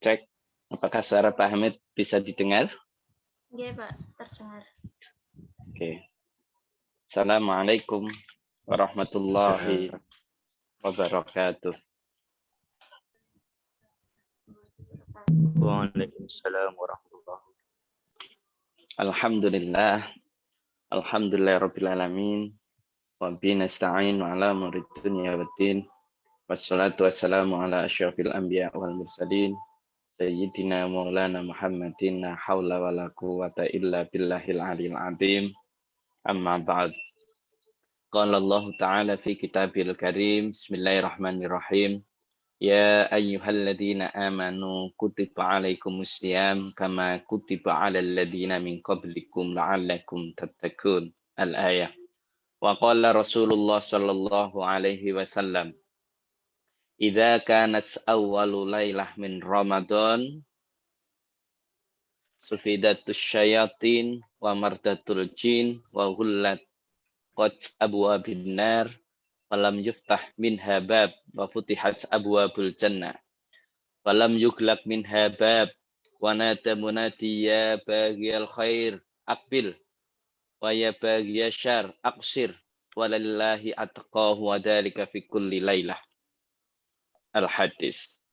Cek, apakah suara Pak Hamid bisa didengar? Iya, Pak, terdengar. Oke. Assalamualaikum warahmatullahi wabarakatuh. Waalaikumsalam warahmatullahi wabarakatuh. Alhamdulillah rabbil alamin. Wa bihi nasta'in ala umuri dunya waddin. Wassalatu wassalamu ala asyrafil anbiya wal mursalin. Sayyidina Maulana Muhammadin la haula wala quwwata illa billahil aliyil azim. Amma ba'd. Qala Allah Ta'ala fi kitabil karim. Bismillahirrahmanirrahim. Ya ayyuhalladzina amanu kutiba alaikumus syiyam kama kutiba alal ladzina min qablikum la'allakum tattaqun. Al-ayah. Wa qala Rasulullah sallallahu alaihi wasallam, idza kanat awwalu lailah min Ramadan sufidatus syayatin wa mardatul jin wa hullat qad abwabin nar falam yuftah minha bab wa futihat abwabul jannah falam yuglaq minha bab wa nada munadi ya baghiyal khair aqbil wa ya baghiyal syarr aqsir walillahi atqahu wa dzalika fi kulli lailah. Al-Hadis.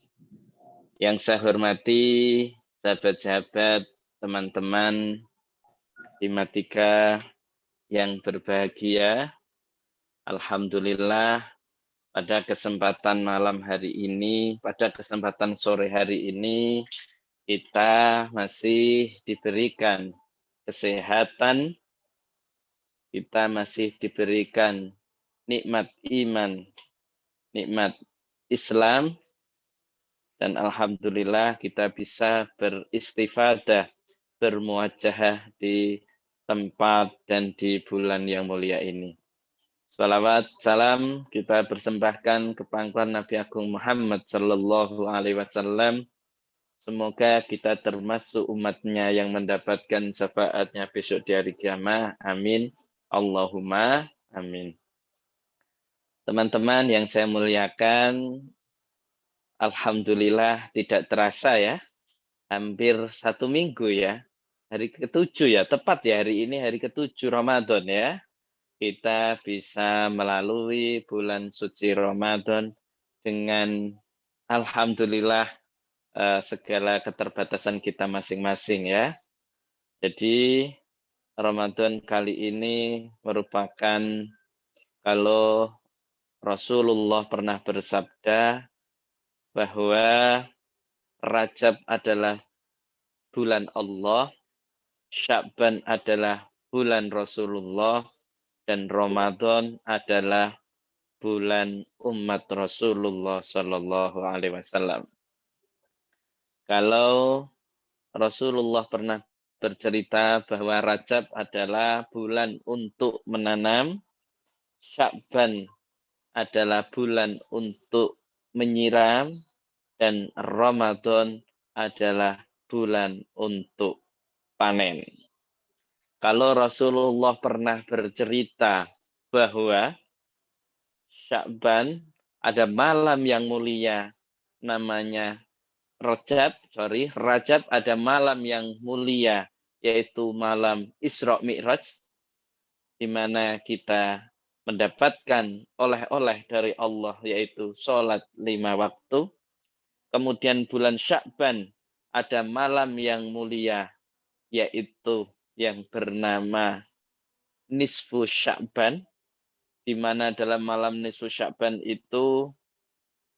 Yang saya hormati sahabat-sahabat, teman-teman Timatika yang berbahagia. Alhamdulillah pada kesempatan malam hari ini, pada kesempatan sore hari ini, kita masih diberikan kesehatan, kita masih diberikan nikmat iman, nikmat Islam, dan alhamdulillah kita bisa beristifadah, bermuajahah di tempat dan di bulan yang mulia ini. Salawat, salam kita persembahkan ke pangkuan Nabi Agung Muhammad Sallallahu Alaihi Wasallam. Semoga kita termasuk umatnya yang mendapatkan syafaatnya besok di hari kiamat. Amin. Allahumma amin. Teman-teman yang saya muliakan, alhamdulillah tidak terasa ya, hampir 1 minggu ya, hari ke-7 ya, tepat ya hari ini hari ke-7 Ramadan ya. Kita bisa melalui bulan suci Ramadan dengan alhamdulillah segala keterbatasan kita masing-masing ya. Jadi Ramadan kali ini merupakan, kalau Rasulullah pernah bersabda bahwa Rajab adalah bulan Allah, Sya'ban adalah bulan Rasulullah, dan Ramadan adalah bulan umat Rasulullah Sallallahu Alaihi Wasallam. Kalau Rasulullah pernah bercerita bahwa Rajab adalah bulan untuk menanam, Sya'ban adalah bulan untuk menyiram, dan Ramadan adalah bulan untuk panen. Kalau Rasulullah pernah bercerita bahwa Sya'ban ada malam yang mulia namanya Rajab ada malam yang mulia yaitu malam Isra Mi'raj, di mana kita mendapatkan oleh-oleh dari Allah yaitu sholat 5 waktu. Kemudian bulan Sya'ban ada malam yang mulia yaitu yang bernama Nisfu Sya'ban, di mana dalam malam Nisfu Sya'ban itu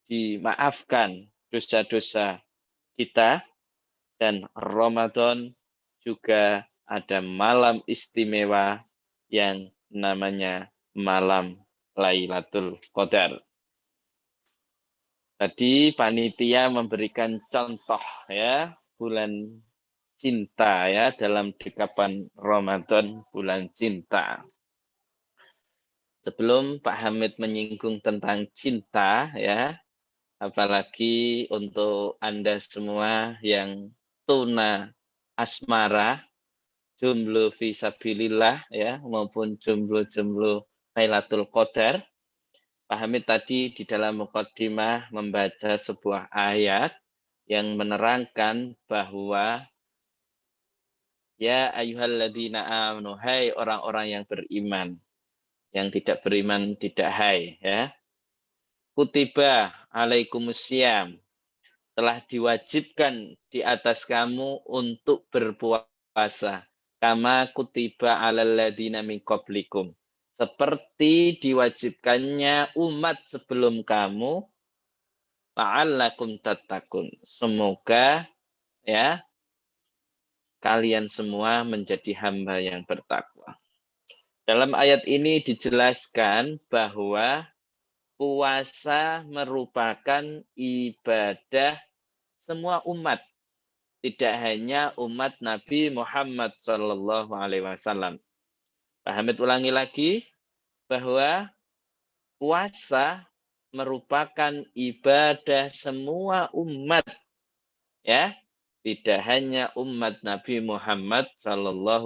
dimaafkan dosa-dosa kita, dan Ramadan juga ada malam istimewa yang namanya malam Lailatul Qadar. Tadi panitia memberikan contoh ya, bulan cinta ya, dalam dekapan Ramadan, bulan cinta. Sebelum Pak Hamid menyinggung tentang cinta ya, apalagi untuk Anda semua yang tuna asmara, jomblo fisabilillah ya, maupun jomblo-jomblo Lailatul Qadar, Pak Hamid tadi di dalam muqaddimah membaca sebuah ayat yang menerangkan bahwa ya ayyuhalladzina amanu, hai orang-orang yang beriman. Yang tidak beriman tidak hai, ya. Kutiba alaikumusiyam, telah diwajibkan di atas kamu untuk berpuasa. Kama kutiba alal ladzina min qablikum. Seperti diwajibkannya umat sebelum kamu, la'allakum tattaqun. Semoga ya kalian semua menjadi hamba yang bertakwa. Dalam ayat ini dijelaskan bahwa puasa merupakan ibadah semua umat, tidak hanya umat Nabi Muhammad SAW. Pak Hamid ulangi lagi bahwa puasa merupakan ibadah semua umat, ya, tidak hanya umat Nabi Muhammad SAW.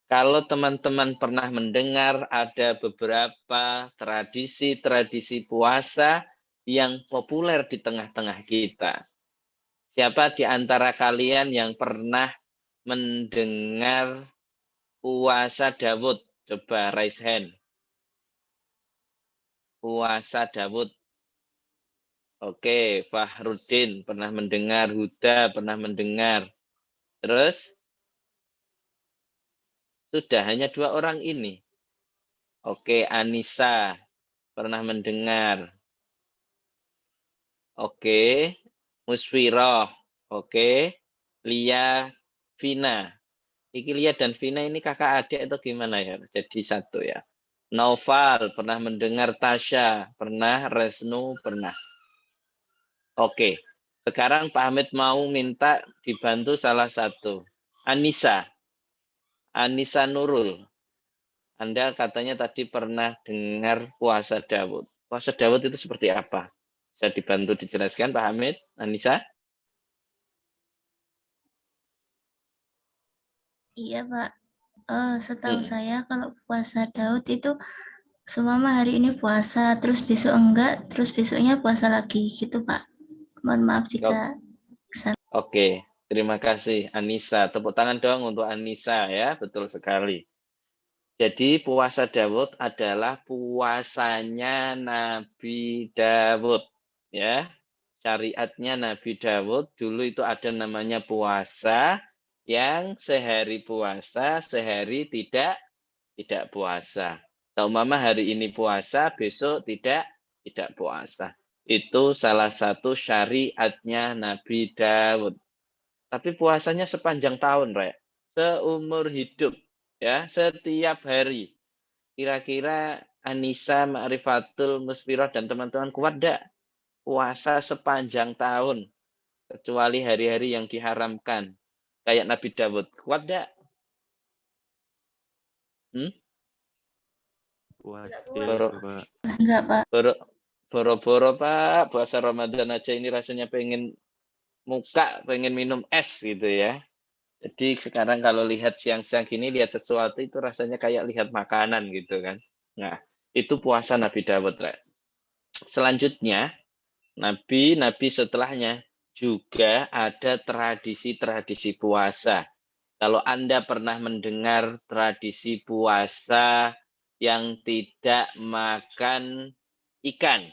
Kalau teman-teman pernah mendengar ada beberapa tradisi-tradisi puasa yang populer di tengah-tengah kita. Siapa di antara kalian yang pernah mendengar puasa Daud? Coba raise hand. Puasa Daud. Oke, Fahrudin pernah mendengar, Huda pernah mendengar. Terus? Sudah hanya 2 orang ini. Oke, Anissa pernah mendengar. Oke, Musfiroh. Oke, Lia, Vina. Iki Lia dan Vina ini kakak adik atau gimana ya? Jadi satu ya. Noval pernah mendengar, Tasya pernah, Resnu pernah. Oke, sekarang Pak Hamid mau minta dibantu salah satu. Anissa Nurul. Anda katanya tadi pernah dengar puasa Daud. Puasa Daud itu seperti apa? Bisa dibantu dijelaskan Pak Hamid, Anissa? Iya, Pak. Setahu Hmm. saya kalau puasa Daud itu seumpama hari ini puasa, terus besok enggak, terus besoknya puasa lagi gitu, Pak. Mohon maaf jika Oke, terima kasih Anissa. Tepuk tangan dong untuk Anissa ya, betul sekali. Jadi puasa Daud adalah puasanya Nabi Daud, ya. Syariatnya Nabi Daud dulu itu ada namanya puasa yang sehari puasa, sehari tidak puasa. Seumpama hari ini puasa, besok tidak puasa. Itu salah satu syariatnya Nabi Daud. Tapi puasanya sepanjang tahun, Rek. Seumur hidup, ya, setiap hari. Kira-kira Anissa, Ma'rifatul, Musfiroh, dan teman-teman kuat enggak? Puasa sepanjang tahun. Kecuali hari-hari yang diharamkan. Kayak Nabi Daud. Kuat enggak? Wajar, Pak. enggak, Pak. Boro-boro, Pak. Puasa Ramadan aja ini rasanya pengen pengen minum es gitu ya. Jadi sekarang kalau lihat siang-siang gini, lihat sesuatu itu rasanya kayak lihat makanan gitu kan. Nah, itu puasa Nabi Dawud. Rek. Selanjutnya, nabi setelahnya juga ada tradisi-tradisi puasa. Kalau Anda pernah mendengar tradisi puasa yang tidak makan ikan,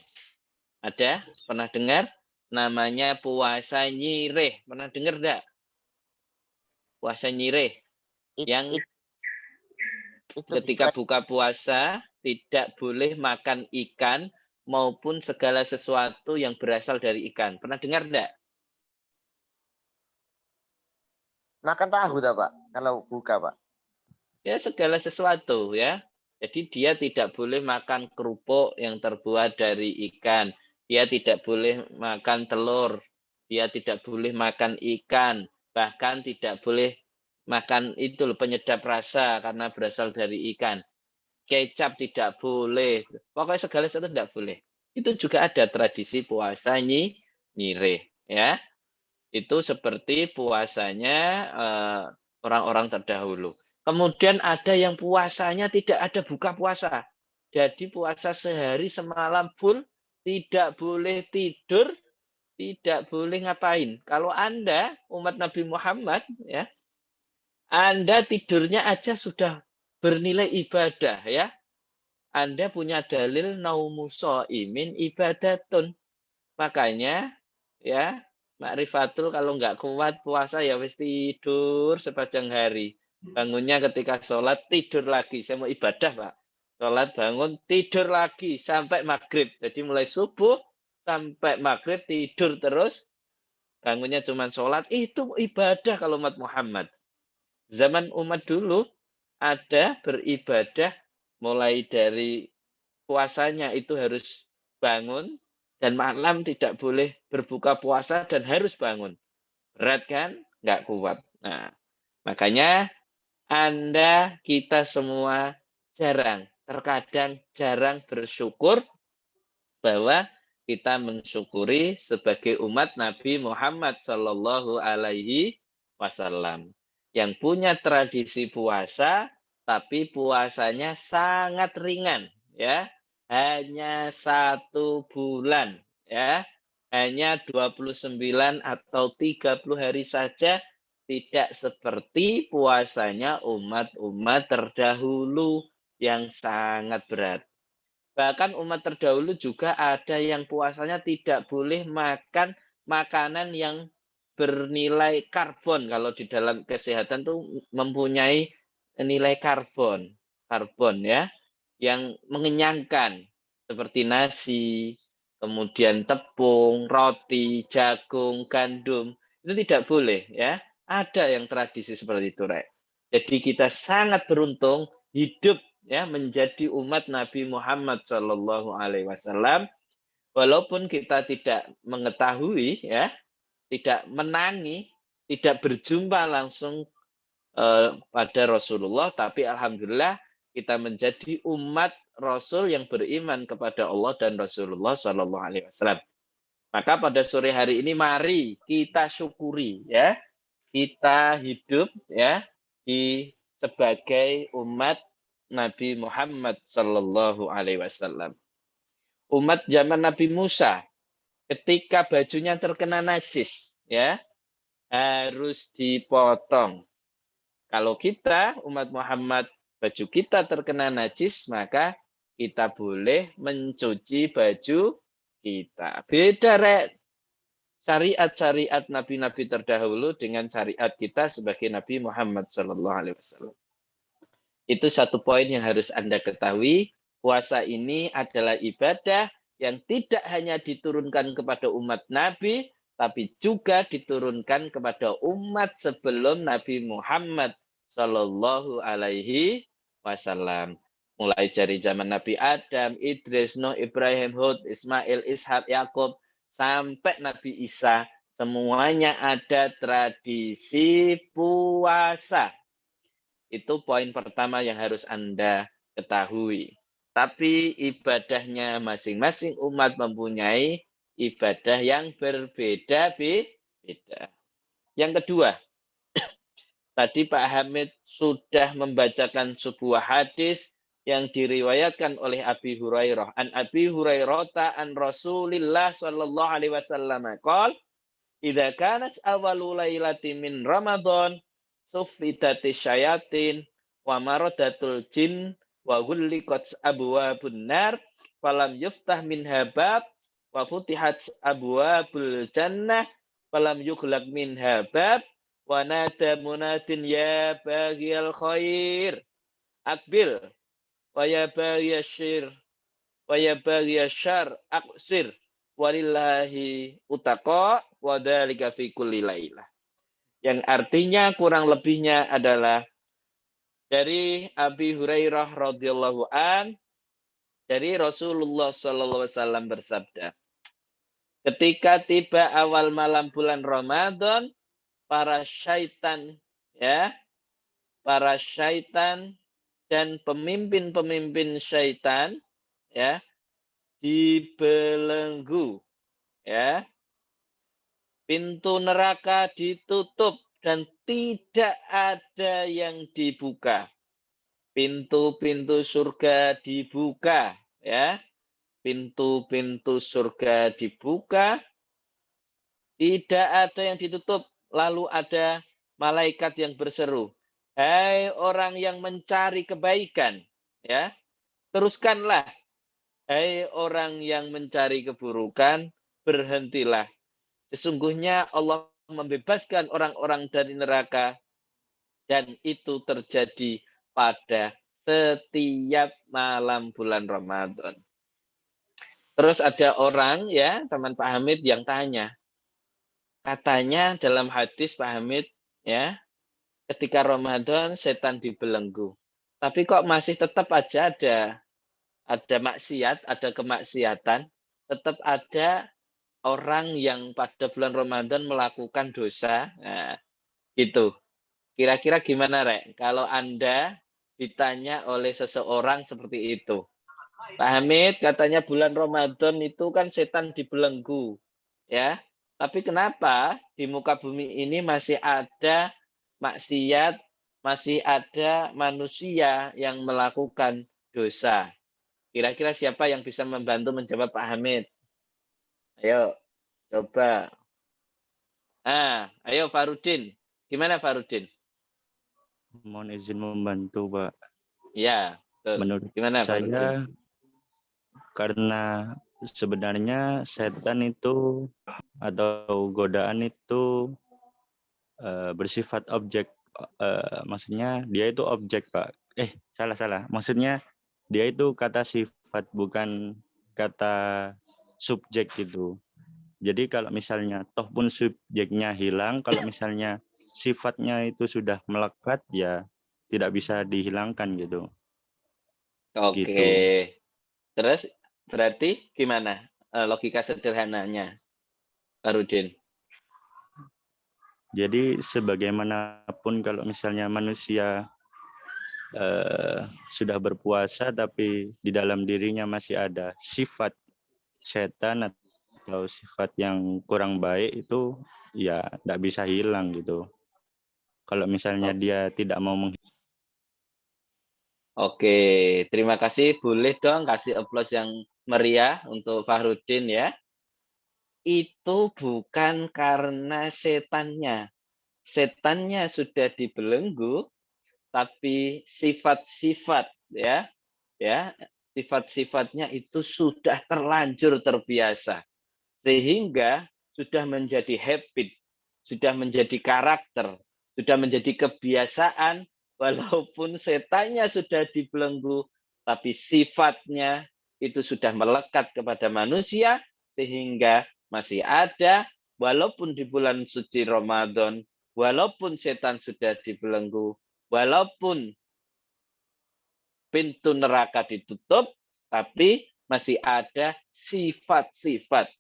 ada? Pernah dengar? Namanya puasa nyireh. Pernah dengar enggak? Puasa nyireh. Yang ketika buka puasa tidak boleh makan ikan maupun segala sesuatu yang berasal dari ikan. Pernah dengar enggak? Makan tahu tak, Pak? Kalau buka, Pak. Ya, segala sesuatu ya. Jadi dia tidak boleh makan kerupuk yang terbuat dari ikan. Dia tidak boleh makan telur. Dia tidak boleh makan ikan. Bahkan tidak boleh makan itu penyedap rasa karena berasal dari ikan. Kecap tidak boleh. Pokoknya segala sesuatu tidak boleh. Itu juga ada tradisi puasa nyireh ya. Itu seperti puasanya orang-orang terdahulu. Kemudian ada yang puasanya tidak ada buka puasa. Jadi puasa sehari semalam full, tidak boleh tidur, tidak boleh ngapain. Kalau Anda umat Nabi Muhammad, ya, Anda tidurnya aja sudah bernilai ibadah, ya. Anda punya dalil naumu shaimin ibadatun. Makanya, ya, Ma'rifatul kalau nggak kuat puasa ya wis tidur sepanjang hari. Bangunnya ketika sholat, tidur lagi. Saya mau ibadah, Pak. Sholat, bangun, tidur lagi sampai maghrib. Jadi mulai subuh sampai maghrib, tidur terus. Bangunnya cuma sholat. Itu ibadah kalau umat Muhammad. Zaman umat dulu ada beribadah mulai dari puasanya itu harus bangun. Dan malam tidak boleh berbuka puasa dan harus bangun. Berat kan? Nggak kuat. Nah, makanya Anda, kita semua terkadang jarang bersyukur bahwa kita mensyukuri sebagai umat Nabi Muhammad Shallallahu Alaihi Wasallam yang punya tradisi puasa, tapi puasanya sangat ringan, ya, hanya 1 bulan, ya, hanya 29 atau 30 hari saja. Tidak seperti puasanya umat-umat terdahulu yang sangat berat. Bahkan umat terdahulu juga ada yang puasanya tidak boleh makan makanan yang bernilai karbon. Kalau di dalam kesehatan tuh mempunyai nilai karbon ya, yang mengenyangkan seperti nasi, kemudian tepung, roti, jagung, gandum. Itu tidak boleh ya. Ada yang tradisi seperti itu, Rek. Jadi kita sangat beruntung hidup ya menjadi umat Nabi Muhammad Shallallahu Alaihi Wasallam, walaupun kita tidak mengetahui ya, tidak menangi, tidak berjumpa langsung pada Rasulullah, tapi alhamdulillah kita menjadi umat Rasul yang beriman kepada Allah dan Rasulullah Shallallahu Alaihi Wasallam. Maka pada sore hari ini mari kita syukuri ya, kita hidup ya di sebagai umat Nabi Muhammad Sallallahu Alaihi Wasallam. Umat zaman Nabi Musa, ketika bajunya terkena najis, ya harus dipotong. Kalau kita umat Muhammad baju kita terkena najis, maka kita boleh mencuci baju kita. Beda, Rek. Syariat-syariat nabi-nabi terdahulu dengan syariat kita sebagai Nabi Muhammad Sallallahu Alaihi Wasallam. Itu satu poin yang harus Anda ketahui. Puasa ini adalah ibadah yang tidak hanya diturunkan kepada umat Nabi, tapi juga diturunkan kepada umat sebelum Nabi Muhammad Shallallahu Alaihi Wasallam. Mulai dari zaman Nabi Adam, Idris, Nuh, Ibrahim, Hud, Ismail, Ishak, Yakub, sampai Nabi Isa, semuanya ada tradisi puasa. Itu poin pertama yang harus Anda ketahui. Tapi ibadahnya masing-masing umat mempunyai ibadah yang berbeda-beda. Yang kedua, tadi Pak Hamid sudah membacakan sebuah hadis yang diriwayatkan oleh Abi Hurairah. An Abi Hurairah an Rasulillah sallallahu alaihi wasallam qol, "Idza kanat awwalu lailati min Ramadan sufidati syayatin wa maradatul jin wa ghulliqat abwabun nar falam yuftah minha bab wa futihat abwabul jannah falam yughlaq minha bab wa nada munadin ya baghiyal khair akbil wa ya baghiyasy syir wa ya baghiyasyar aqsir walillahi utaqa wa dzalika fi kulli lailah." Yang artinya kurang lebihnya adalah dari Abi Hurairah radhiyallahu an, dari Rasulullah sallallahu alaihi wasallam bersabda, ketika tiba awal malam bulan Ramadan, para syaitan dan pemimpin-pemimpin syaitan ya dibelenggu, ya, pintu neraka ditutup dan tidak ada yang dibuka. Pintu-pintu surga dibuka, ya. Pintu-pintu surga dibuka, tidak ada yang ditutup. Lalu ada malaikat yang berseru, "Hai orang yang mencari kebaikan, ya, teruskanlah. Hai orang yang mencari keburukan, berhentilah. Sesungguhnya Allah membebaskan orang-orang dari neraka dan itu terjadi pada setiap malam bulan Ramadan." Terus ada orang, ya, teman Pak Hamid yang tanya, katanya dalam hadis Pak Hamid, ya, ketika Ramadan setan dibelenggu. Tapi kok masih tetap aja ada maksiat, ada kemaksiatan, tetap ada orang yang pada bulan Ramadan melakukan dosa. Nah, gitu. Kira-kira gimana, Rek? Kalau Anda ditanya oleh seseorang seperti itu. Pak Hamid katanya bulan Ramadan itu kan setan dibelenggu, ya. Tapi kenapa di muka bumi ini masih ada maksiat, masih ada manusia yang melakukan dosa? Kira-kira siapa yang bisa membantu menjawab Pak Hamid? Ayo, coba. Ayo Farudin. Gimana Farudin? Mohon izin membantu, Pak. Ya, betul. Menurut Gimana Farudin? saya, karena sebenarnya setan itu atau godaan itu bersifat objek. Maksudnya dia itu objek, Pak. Salah. Maksudnya dia itu kata sifat, bukan kata subjek gitu. Jadi kalau misalnya toh pun subjeknya hilang, kalau misalnya sifatnya itu sudah melekat, ya tidak bisa dihilangkan gitu. Oke. Gitu. Terus berarti gimana logika sederhananya, Farudin? Jadi sebagaimanapun kalau misalnya manusia sudah berpuasa tapi di dalam dirinya masih ada sifat setan atau sifat yang kurang baik, itu ya tidak bisa hilang gitu. Kalau misalnya dia tidak mau Oke, terima kasih. Boleh dong kasih aplaus yang meriah untuk Farudin, ya. Itu bukan karena setannya. Setannya sudah dibelenggu, tapi sifat-sifat, ya, sifat-sifatnya itu sudah terlanjur terbiasa. Sehingga sudah menjadi habit, sudah menjadi karakter, sudah menjadi kebiasaan, walaupun setannya sudah dibelenggu, tapi sifatnya itu sudah melekat kepada manusia, sehingga masih ada, walaupun di bulan suci Ramadan, walaupun setan sudah dibelenggu, walaupun pintu neraka ditutup, tapi masih ada sifat-sifat,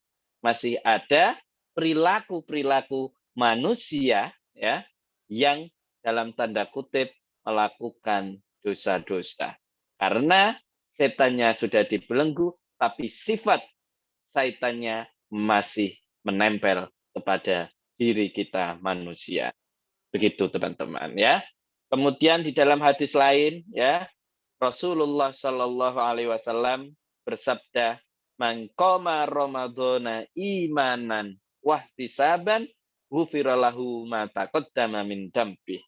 masih ada perilaku-perilaku manusia, ya, yang dalam tanda kutip melakukan dosa-dosa. Karena setannya sudah dibelenggu, tapi sifat syaitannya masih menempel kepada diri kita manusia. Begitu teman-teman, ya. Kemudian di dalam hadis lain, ya, Rasulullah Shallallahu Alaihi Wasallam bersabda, "Man qoma Ramadhana imanan wahtisaban, ghufira lahu ma taqaddama min dambi.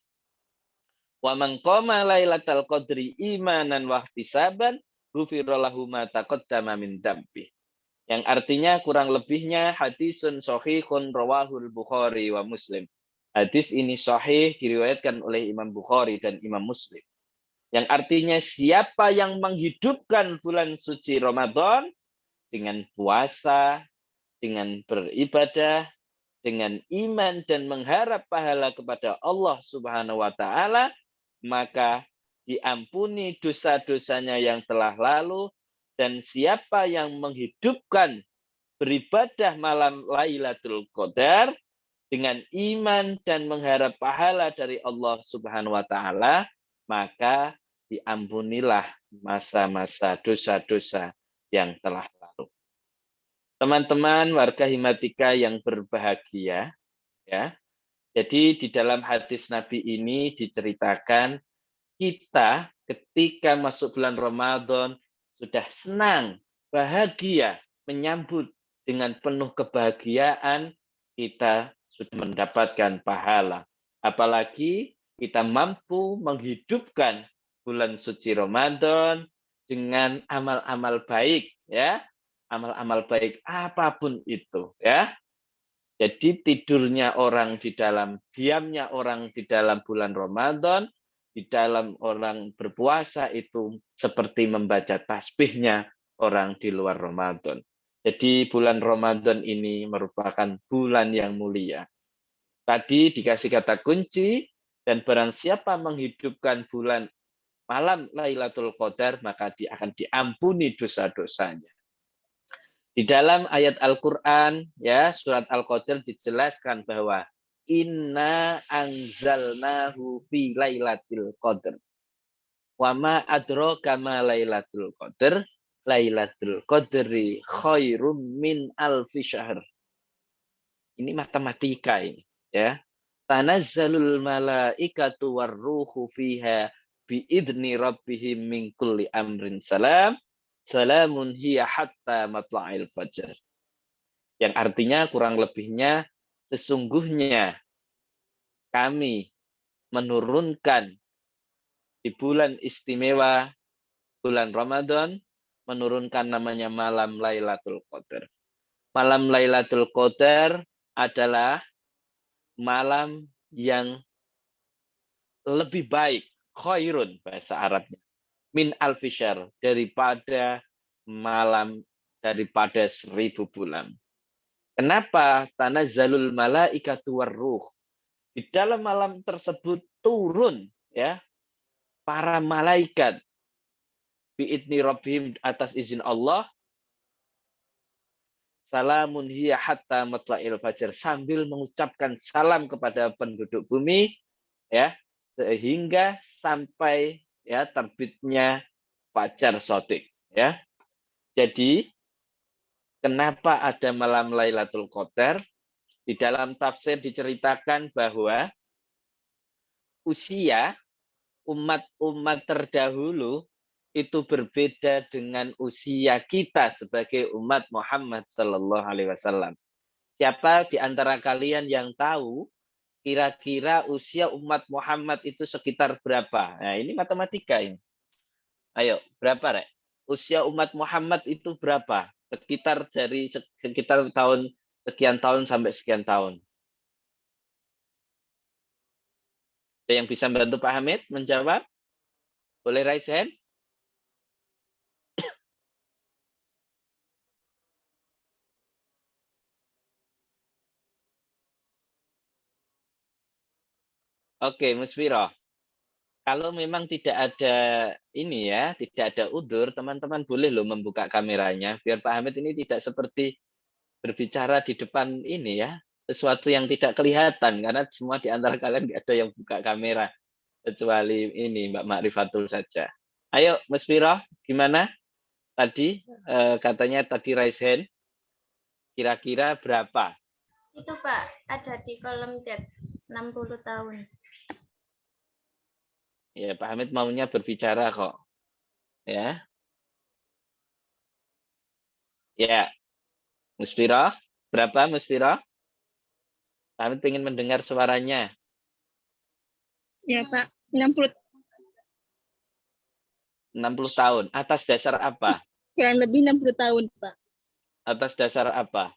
Wa man qoma lailatal qadri imanan wahtisaban, ghufira lahu ma taqaddama min dambi." Yang artinya kurang lebihnya hadisun sahihun rawahul Bukhari wa Muslim. Hadis ini sahih diriwayatkan oleh Imam Bukhari dan Imam Muslim. Yang artinya siapa yang menghidupkan bulan suci Ramadan dengan puasa, dengan beribadah, dengan iman dan mengharap pahala kepada Allah Subhanahu wa taala, maka diampuni dosa-dosanya yang telah lalu, dan siapa yang menghidupkan beribadah malam Lailatul Qadar dengan iman dan mengharap pahala dari Allah Subhanahu wa taala, maka diampunilah masa-masa dosa-dosa yang telah lalu. Teman-teman warga Himatika yang berbahagia, ya. Jadi di dalam hadis Nabi ini diceritakan kita ketika masuk bulan Ramadan sudah senang, bahagia, menyambut dengan penuh kebahagiaan, kita sudah mendapatkan pahala. Apalagi kita mampu menghidupkan bulan suci Ramadan dengan amal-amal baik, ya. Amal-amal baik apapun itu, ya. Jadi tidurnya orang di dalam, diamnya orang di dalam bulan Ramadan, di dalam orang berpuasa itu seperti membaca tasbihnya orang di luar Ramadan. Jadi bulan Ramadan ini merupakan bulan yang mulia. Tadi dikasih kata kunci, dan barang siapa menghidupkan bulan malam Lailatul Qadar, maka dia akan diampuni dosa-dosanya. Di dalam ayat Al-Qur'an, ya, surat Al-Qadar dijelaskan bahwa inna anzalnahu fi lailatul qadar. Wa ma adraka ma lailatul qadar. Lailatul qadri khairum min alfi syahr. Ini matematika ini, ya. Tanazzalul malaikatu warruhu fiha biidni rabbihim min kulli amrin salam. Salamun hiya hatta matla'il fajar. Yang artinya kurang lebihnya sesungguhnya kami menurunkan di bulan istimewa bulan Ramadan, menurunkan namanya malam Lailatul Qadar. Malam Lailatul Qadar adalah malam yang lebih baik, khairun bahasa Arabnya, min alfisyahr, daripada 1000 bulan. Kenapa? Tanazzalul malaikatu warruh. Di dalam malam tersebut turun, ya, para malaikat biidni rabbihim, atas izin Allah, salamun hiya hatta matla'il fajar, sambil mengucapkan salam kepada penduduk bumi, ya, sehingga sampai, ya, terbitnya fajar shadiq, ya. Jadi kenapa ada malam Lailatul Qadar? Di dalam tafsir diceritakan bahwa usia umat-umat terdahulu itu berbeda dengan usia kita sebagai umat Muhammad Sallallahu Alaihi Wasallam. Siapa di antara kalian yang tahu kira-kira usia umat Muhammad itu sekitar berapa? Nah, ini matematika ini. Ayo, berapa, Rek? Usia umat Muhammad itu berapa? Sekitar tahun sekian tahun sampai sekian tahun. Ada yang bisa membantu Pak Hamid menjawab? Boleh raise hand? Oke, Musfiro. Kalau memang tidak ada ini, ya, tidak ada udzur, teman-teman boleh loh membuka kameranya biar Pak Hamid ini tidak seperti berbicara di depan ini, ya, sesuatu yang tidak kelihatan, karena semua di antara kalian nggak ada yang buka kamera kecuali ini Mbak Makrifatul saja. Ayo, Musfiro, gimana? Tadi katanya tadi raise hand. Kira-kira berapa? Itu Pak, ada di kolom chat 60 tahun. Ya, Pak Hamid maunya berbicara kok. Ya. Ya. Musfiro, berapa Musfiro? Pak Hamid pengen mendengar suaranya. Ya, Pak. 60, 60 tahun. Atas dasar apa? kurang lebih 60 tahun, Pak. Atas dasar apa?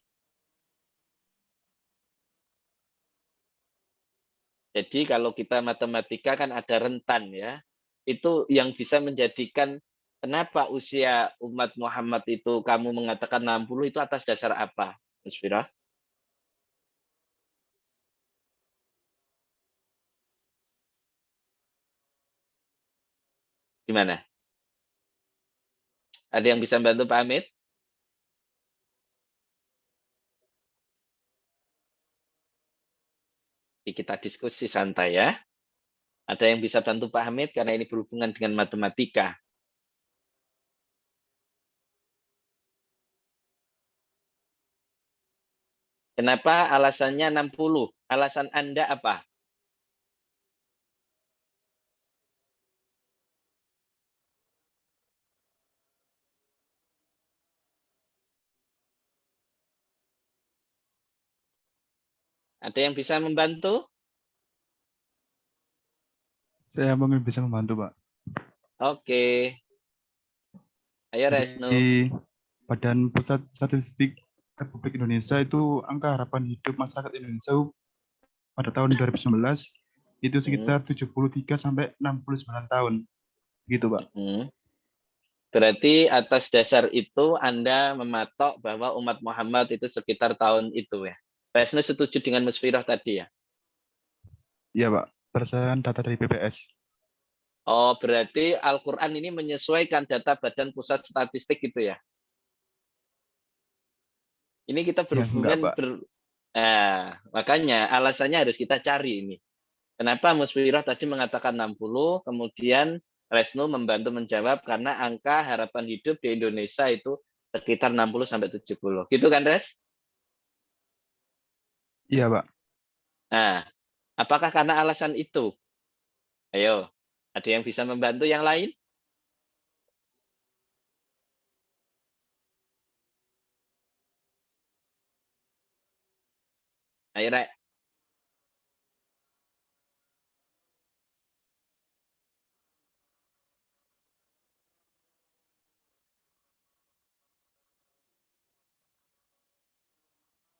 Jadi kalau kita matematika kan ada rentan, ya. Itu yang bisa menjadikan kenapa usia umat Muhammad itu kamu mengatakan 60 itu atas dasar apa, Musfiro? Gimana? Ada yang bisa bantu Pak Hamid? Kita diskusi santai, ya. Ada yang bisa bantu Pak Hamid karena ini berhubungan dengan matematika. Kenapa alasannya 60? Alasan Anda apa? Ada yang bisa membantu? Saya mungkin bisa membantu, Pak. Oke. Ayo Resno. Di Badan Pusat Statistik Republik Indonesia itu angka harapan hidup masyarakat Indonesia pada tahun 2019 itu sekitar 73 sampai 69 tahun. Gitu, Pak. Berarti atas dasar itu Anda mematok bahwa umat Muhammad itu sekitar tahun itu ya. Resno setuju dengan Musfirah tadi ya? Iya, Pak. Berdasarkan data dari BPS. Oh, berarti Al-Quran ini menyesuaikan data Badan Pusat Statistik gitu ya? Ini kita Ya, enggak, berhubungan Pak. Nah, makanya alasannya harus kita cari ini. Kenapa Musfirah tadi mengatakan 60, kemudian Resnu membantu menjawab karena angka harapan hidup di Indonesia itu sekitar 60 sampai 70. Gitu kan, Res? Iya, Pak. Nah, apakah karena alasan itu? Ayo, ada yang bisa membantu yang lain? Ayo, Rek.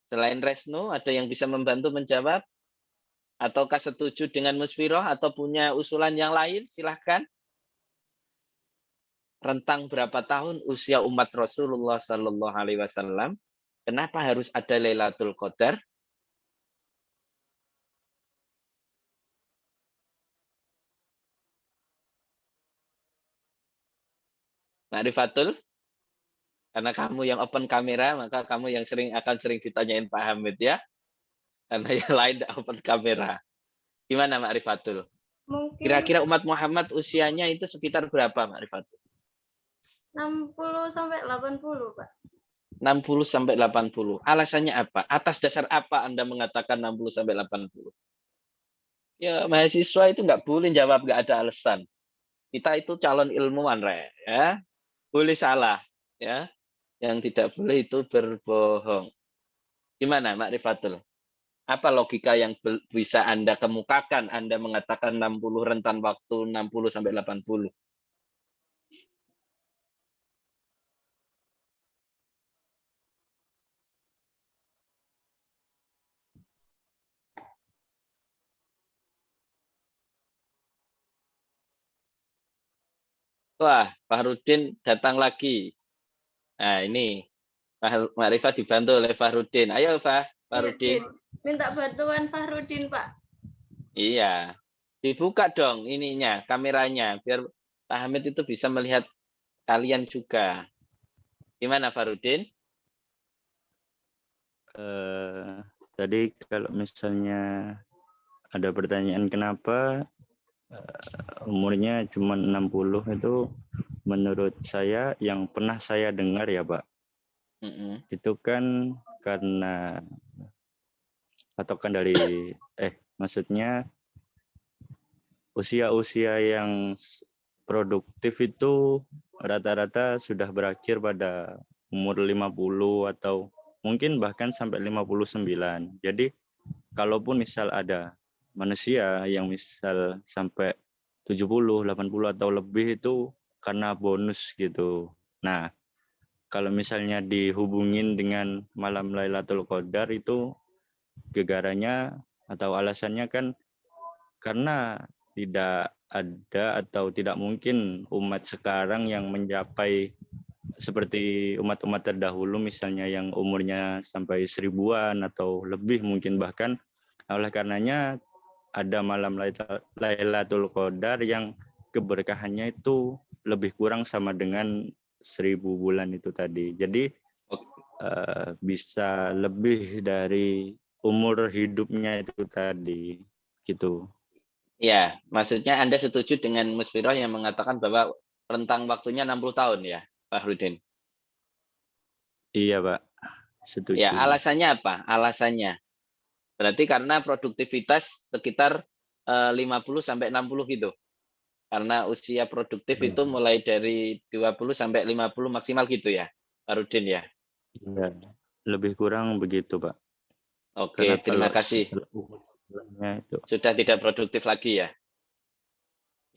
Selain Resnu, ada yang bisa membantu menjawab? Ataukah setuju dengan Musfiroh atau punya usulan yang lain? Silahkan. Rentang berapa tahun usia umat Rasulullah Sallallahu Alaihi Wasallam? Kenapa harus ada Lailatul Qadar? Ma'rifatul? Karena kamu yang open kamera, maka kamu yang akan sering ditanyain Pak Hamid ya. Karena yang lain tidak open kamera. Gimana Ma'rifatul? Mungkin Kira-kira umat Muhammad usianya itu sekitar berapa Ma'rifatul? 60 sampai 80, Pak. 60 sampai 80. Alasannya apa? Atas dasar apa Anda mengatakan 60 sampai 80? Ya, mahasiswa itu nggak boleh jawab nggak ada alasan. Kita itu calon ilmuwan, Re, ya. Boleh salah, ya. Yang tidak boleh itu berbohong. Gimana, Ma'rifatul? Apa logika yang bisa Anda kemukakan? Anda mengatakan 60 rentan waktu 60 sampai 80. Wah, Fahrudin datang lagi. Nah, ini Ma'rifah dibantu oleh Fahrudin. Ayo, Fahrudin. Minta bantuan Fahrudin, Pak. Iya. Dibuka dong ininya, kameranya biar Pak Hamid itu bisa melihat kalian juga. Gimana Fahrudin? Tadi kalau misalnya ada pertanyaan kenapa umurnya cuma 60 itu menurut saya yang pernah saya dengar ya Pak. Itu kan karena patokan dari maksudnya usia-usia yang produktif itu rata-rata sudah berakhir pada umur 50 atau mungkin bahkan sampai 59. Jadi kalaupun misal ada manusia yang misal sampai 70, 80 atau lebih itu karena bonus gitu. Nah, kalau misalnya dihubungin dengan malam Lailatul Qadar itu gegaranya atau alasannya kan karena tidak ada atau tidak mungkin umat sekarang yang mencapai seperti umat-umat terdahulu misalnya yang umurnya sampai 1000-an atau lebih mungkin bahkan. Oleh karenanya ada malam Lailatul Qadar yang keberkahannya itu lebih kurang sama dengan 1000 bulan itu tadi. Jadi bisa lebih dari umur hidupnya itu tadi gitu. Ya, maksudnya Anda setuju dengan Musfiroh yang mengatakan bahwa rentang waktunya 60 tahun ya, Pak Rudin? Iya, Pak. Setuju. Ya, alasannya apa? Alasannya? Berarti karena produktivitas sekitar 50 sampai 60 gitu. Karena usia produktif itu mulai dari 20 sampai 50 maksimal gitu ya, Pak Rudin ya. Iya, lebih kurang begitu, Pak. Oke, Karena terima kalau kasih. setelah umurnya itu Sudah tidak produktif lagi ya.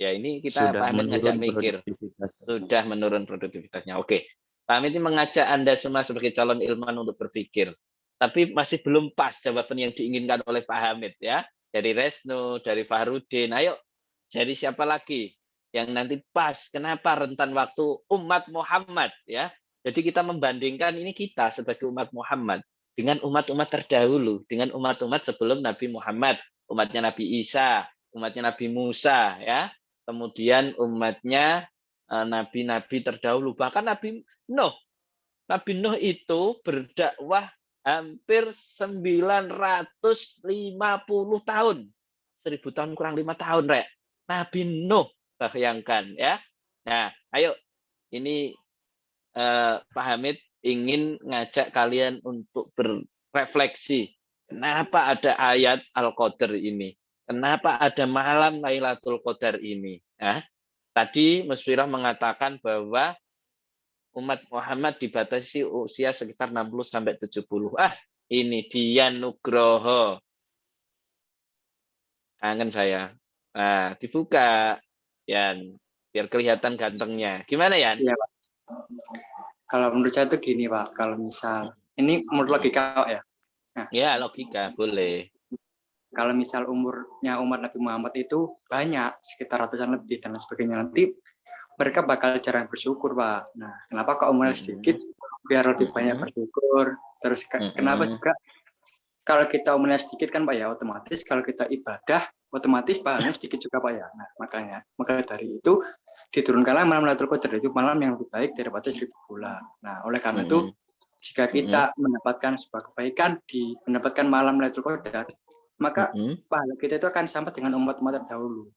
Ya ini kita sudah Pak Hamid ngajak menurun mikir. produktivitas. Sudah menurun produktivitasnya. Oke. Pak Hamid ini mengajak Anda semua sebagai calon ilmuwan untuk berpikir. Tapi masih belum pas jawaban yang diinginkan oleh Pak Hamid ya. Dari Resno, dari Fahrudin. Ayo, dari siapa lagi yang nanti pas? Kenapa rentan waktu umat Muhammad ya? Jadi kita membandingkan ini kita sebagai umat Muhammad dengan umat-umat terdahulu, dengan umat-umat sebelum Nabi Muhammad, umatnya Nabi Isa, umatnya Nabi Musa ya. Kemudian umatnya nabi-nabi terdahulu, bahkan Nabi Nuh. Nabi Nuh itu berdakwah hampir 950 tahun. 1000 tahun kurang 5 tahun, Rek. Nabi Nuh, bayangkan ya. Nah, ayo ini Pak Hamid ingin ngajak kalian untuk berefleksi. Kenapa ada ayat Al-Qadar ini? Kenapa ada malam Lailatul Qadar ini? Ya. Tadi Musfirah mengatakan bahwa umat Muhammad dibatasi usia sekitar 60 sampai 70. Ini dia Nugroho. Kangen saya. Nah, dibuka Yan, biar kelihatan gantengnya. Gimana Yan? Iya, Pak. Kalau menurut saya itu gini, Pak. Kalau misal ini menurut logika, Pak, ya. Nah, Ya, logika boleh. kalau misal umurnya umat Nabi Muhammad itu banyak, sekitar ratusan lebih dan lain sebagainya, nanti mereka bakal jarang bersyukur, Pak. Nah, kenapa kalau umurnya sedikit biar lebih banyak bersyukur? Terus kenapa juga kalau kita umurnya sedikit kan, Pak, ya, otomatis kalau kita ibadah otomatis pahalanya sedikit juga, Pak, ya. Nah, maka dari itu diturunkanlah malam Lailatul Qadar, itu malam yang lebih baik daripada 1000 bulan. Nah, oleh karena itu jika kita mendapatkan sebuah kebaikan di mendapatkan malam Lailatul Qadar, maka pahala kita itu akan sama dengan umat-umat terdahulu.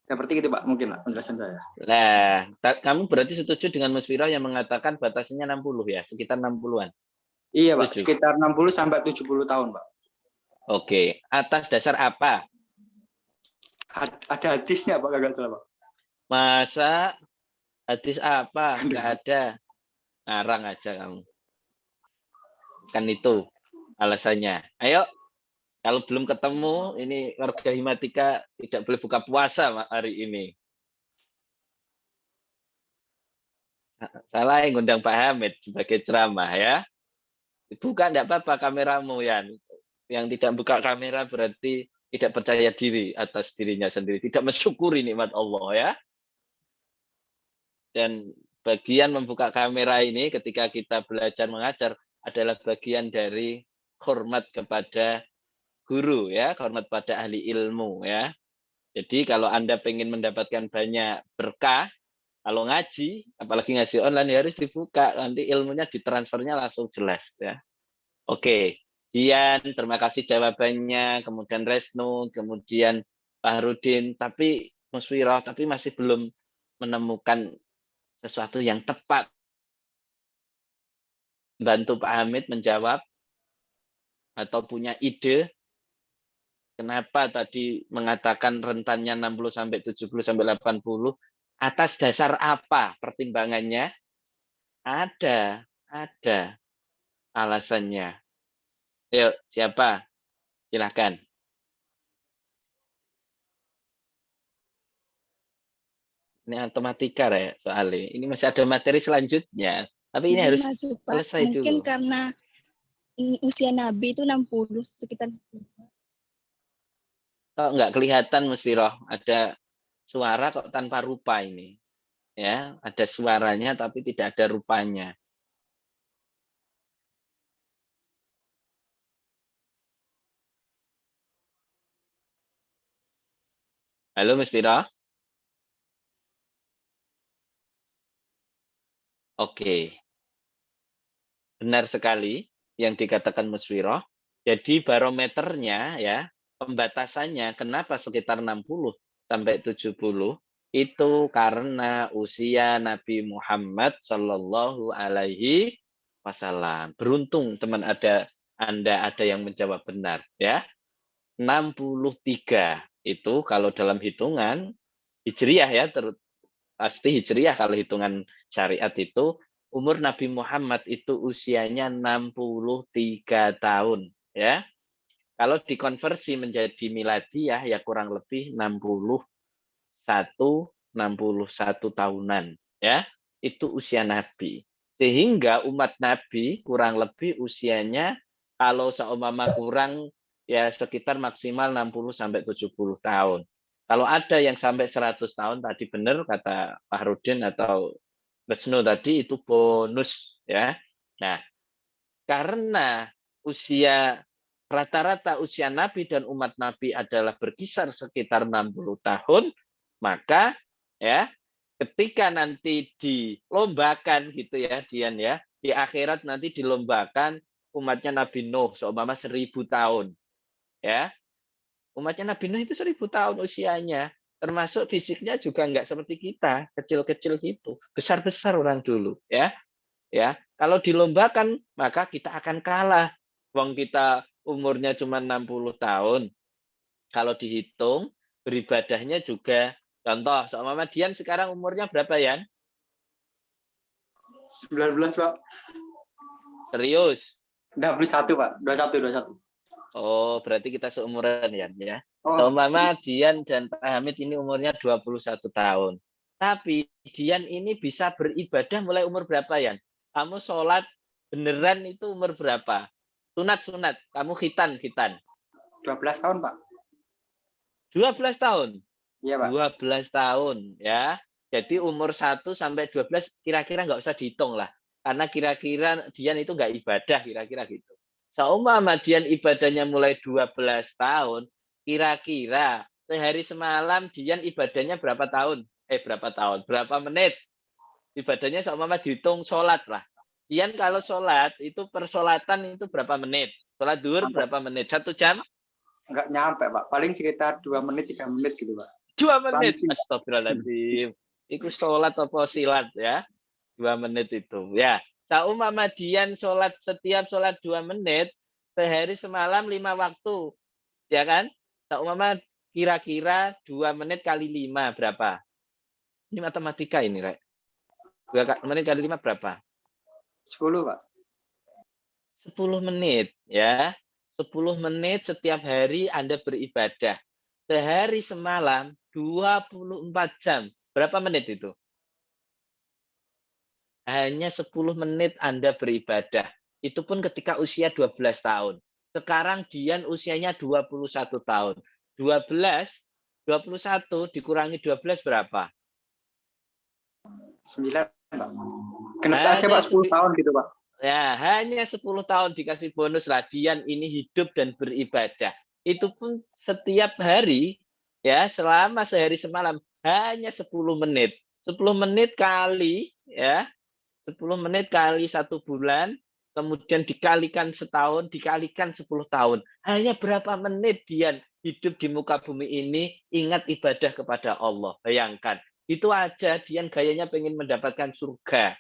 Seperti itu, Pak, mungkin lah penjelasan saya. Nah, kamu berarti setuju dengan Musfirah yang mengatakan batasnya 60 ya, sekitar 60-an. Iya, Pak, Setuju. sekitar 60 sampai 70 tahun, Pak. Oke, atas dasar apa? Ada hadisnya, Pak, kagak salah, Pak. Masa hadis apa? Enggak ada. Ngarang aja kamu. Kan itu alasannya. Ayo, kalau belum ketemu, ini warga Himatika tidak boleh buka puasa hari ini. Salah yang ngundang Pak Hamid sebagai ceramah ya. Buka enggak apa-apa kameramu Yan. Yang tidak buka kamera berarti tidak percaya diri atas dirinya sendiri, tidak mensyukuri nikmat Allah ya. Dan bagian membuka kamera ini ketika kita belajar mengajar adalah bagian dari hormat kepada guru ya, hormat pada ahli ilmu ya. Jadi kalau Anda pengen mendapatkan banyak berkah, kalau ngaji, apalagi ngaji online ya harus dibuka, nanti ilmunya ditransfernya langsung jelas ya. Oke, Dian, terima kasih jawabannya, kemudian Resno, kemudian Fahrudin, tapi Musfirah, tapi masih belum menemukan sesuatu yang tepat. Bantu Pak Hamid menjawab atau punya ide kenapa tadi mengatakan rentannya 60 sampai 70 sampai 80 atas dasar apa pertimbangannya? Ada alasannya. Yuk, siapa? Silahkan. Ini matematika ya soalnya. Ini masih ada materi selanjutnya. Tapi ini harus masuk, Pak. selesai Mungkin dulu. karena usia Nabi itu 60 sekitar. Kok nggak kelihatan Musfiroh? Ada suara kok tanpa rupa ini. Ya, ada suaranya tapi tidak ada rupanya. Halo Musfiroh? Oke. Benar sekali yang dikatakan Musfiroh. Jadi barometernya ya, pembatasannya kenapa sekitar 60 sampai 70 itu karena usia Nabi Muhammad Shallallahu Alaihi Wasallam. Beruntung teman ada Anda ada yang menjawab benar ya. 63 itu kalau dalam hitungan Hijriyah ya, pasti Hijriyah kalau hitungan syariat itu umur Nabi Muhammad itu usianya 63 tahun ya. Kalau dikonversi menjadi miladiyah ya kurang lebih 61 tahunan ya. Itu usia Nabi. Sehingga umat Nabi kurang lebih usianya kalau seumpama kurang ya sekitar maksimal 60 sampai 70 tahun. Kalau ada yang sampai 100 tahun tadi benar kata Fahrudin atau Besno tadi itu bonus ya. Nah, karena usia rata-rata usia Nabi dan umat Nabi adalah berkisar sekitar 60 tahun, maka ya ketika nanti dilombakan gitu ya Dian ya, di akhirat nanti dilombakan umatnya Nabi Nuh seumpama 1000 tahun. Ya. Umatnya Nabi Nuh itu 1000 tahun usianya. Termasuk fisiknya juga enggak seperti kita, kecil-kecil gitu. Besar-besar orang dulu ya. Ya, kalau dilombakan maka kita akan kalah. Wong kita umurnya cuma 60 tahun. Kalau dihitung beribadahnya juga contoh, seumpama Dian sekarang umurnya berapa, Yan? 19, Pak. Serius? 21, Pak. 21. Oh, berarti kita seumuran, Yan, ya. Oh, Seumpama Dian dan Pak Hamid ini umurnya 21 tahun. Tapi Dian ini bisa beribadah mulai umur berapa, Yan? Kamu sholat beneran itu umur berapa? Sunat. Kamu khitan. 12 tahun, Pak. 12 tahun? Iya, Pak. 12 tahun ya. Jadi umur 1 sampai 12 kira-kira nggak usah dihitung lah. Karena kira-kira Dian itu nggak ibadah kira-kira gitu. Seumpama Dian ibadahnya mulai 12 tahun, kira-kira sehari semalam Dian ibadahnya berapa tahun? Berapa menit? Ibadahnya seumpama dihitung sholat lah. Dian kalau sholat itu persolatan itu berapa menit? Sholat duhur berapa menit? 1 jam? Nggak nyampe, Pak. Paling sekitar 2 menit, 3 menit gitu, Pak. 2 menit. Astagfirullahaladzim. Itu sholat atau silat ya. 2 menit itu. Ya. Seumpama Dian setiap sholat 2 menit, sehari semalam 5 waktu. Ya kan? Seumpama kira-kira 2 menit kali 5 berapa? Ini matematika ini, Rek. 2 menit kali 5 berapa? 10, Pak. 10 menit ya. 10 menit setiap hari Anda beribadah. Sehari semalam 24 jam. Berapa menit itu? Hanya 10 menit Anda beribadah. Itu pun ketika usia 12 tahun. Sekarang Dian usianya 21 tahun. 21 dikurangi 12 berapa? 9, Pak. Kenapa aja, Pak, 10 tahun gitu, Pak? Ya, hanya 10 tahun dikasih bonus lah. Dian ini hidup dan beribadah. Itu pun setiap hari, ya selama sehari semalam, hanya 10 menit. 10 menit kali, ya 10 menit kali 1 bulan, kemudian dikalikan setahun, dikalikan 10 tahun. Hanya berapa menit Dian hidup di muka bumi ini, ingat ibadah kepada Allah. Bayangkan, itu aja Dian gayanya pengen mendapatkan surga.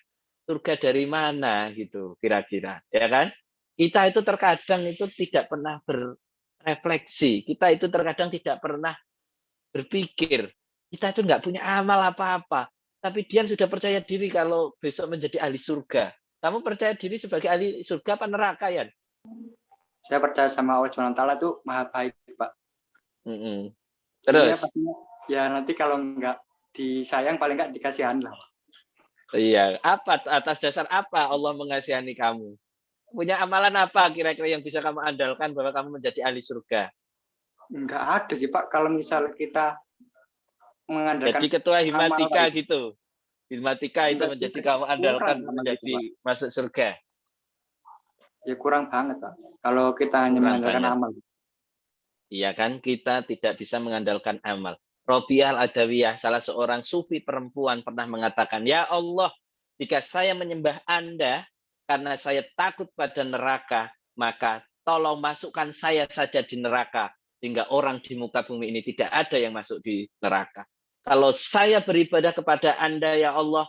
Surga dari mana gitu kira-kira, ya kan? Kita itu terkadang itu tidak pernah berefleksi. Kita itu terkadang tidak pernah berpikir. Kita itu nggak punya amal apa-apa. Tapi Dian sudah percaya diri kalau besok menjadi ahli surga. Kamu percaya diri sebagai ahli surga apa neraka, Yan? Saya percaya sama Allah SWT itu maha baik, Pak. Terus? Ya nanti kalau nggak disayang paling nggak dikasihan lah. Iya, atas dasar apa Allah mengasihani kamu? Punya amalan apa kira-kira yang bisa kamu andalkan bahwa kamu menjadi ahli surga? Nggak ada sih, Pak. Kalau misal kita mengandalkan jadi ketua Himatika itu. gitu. Himatika itu menjadi kamu andalkan menjadi gitu, masuk surga. Ya kurang banget, Pak. Kalau kita hanya mengandalkan amal. Iya kan, kita tidak bisa mengandalkan amal. Robiah Al-Adawiyah, salah seorang sufi perempuan pernah mengatakan, ya Allah, jika saya menyembah Anda karena saya takut pada neraka, maka tolong masukkan saya saja di neraka, sehingga orang di muka bumi ini tidak ada yang masuk di neraka. Kalau saya beribadah kepada Anda, ya Allah,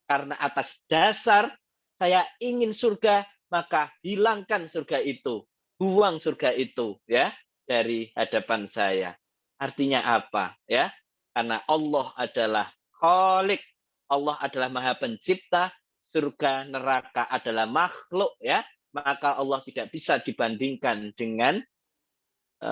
karena atas dasar saya ingin surga, maka hilangkan surga itu. buang surga itu ya dari hadapan saya. Artinya apa ya? Karena Allah adalah Khalik, Allah adalah Maha Pencipta, surga neraka adalah makhluk ya, maka Allah tidak bisa dibandingkan dengan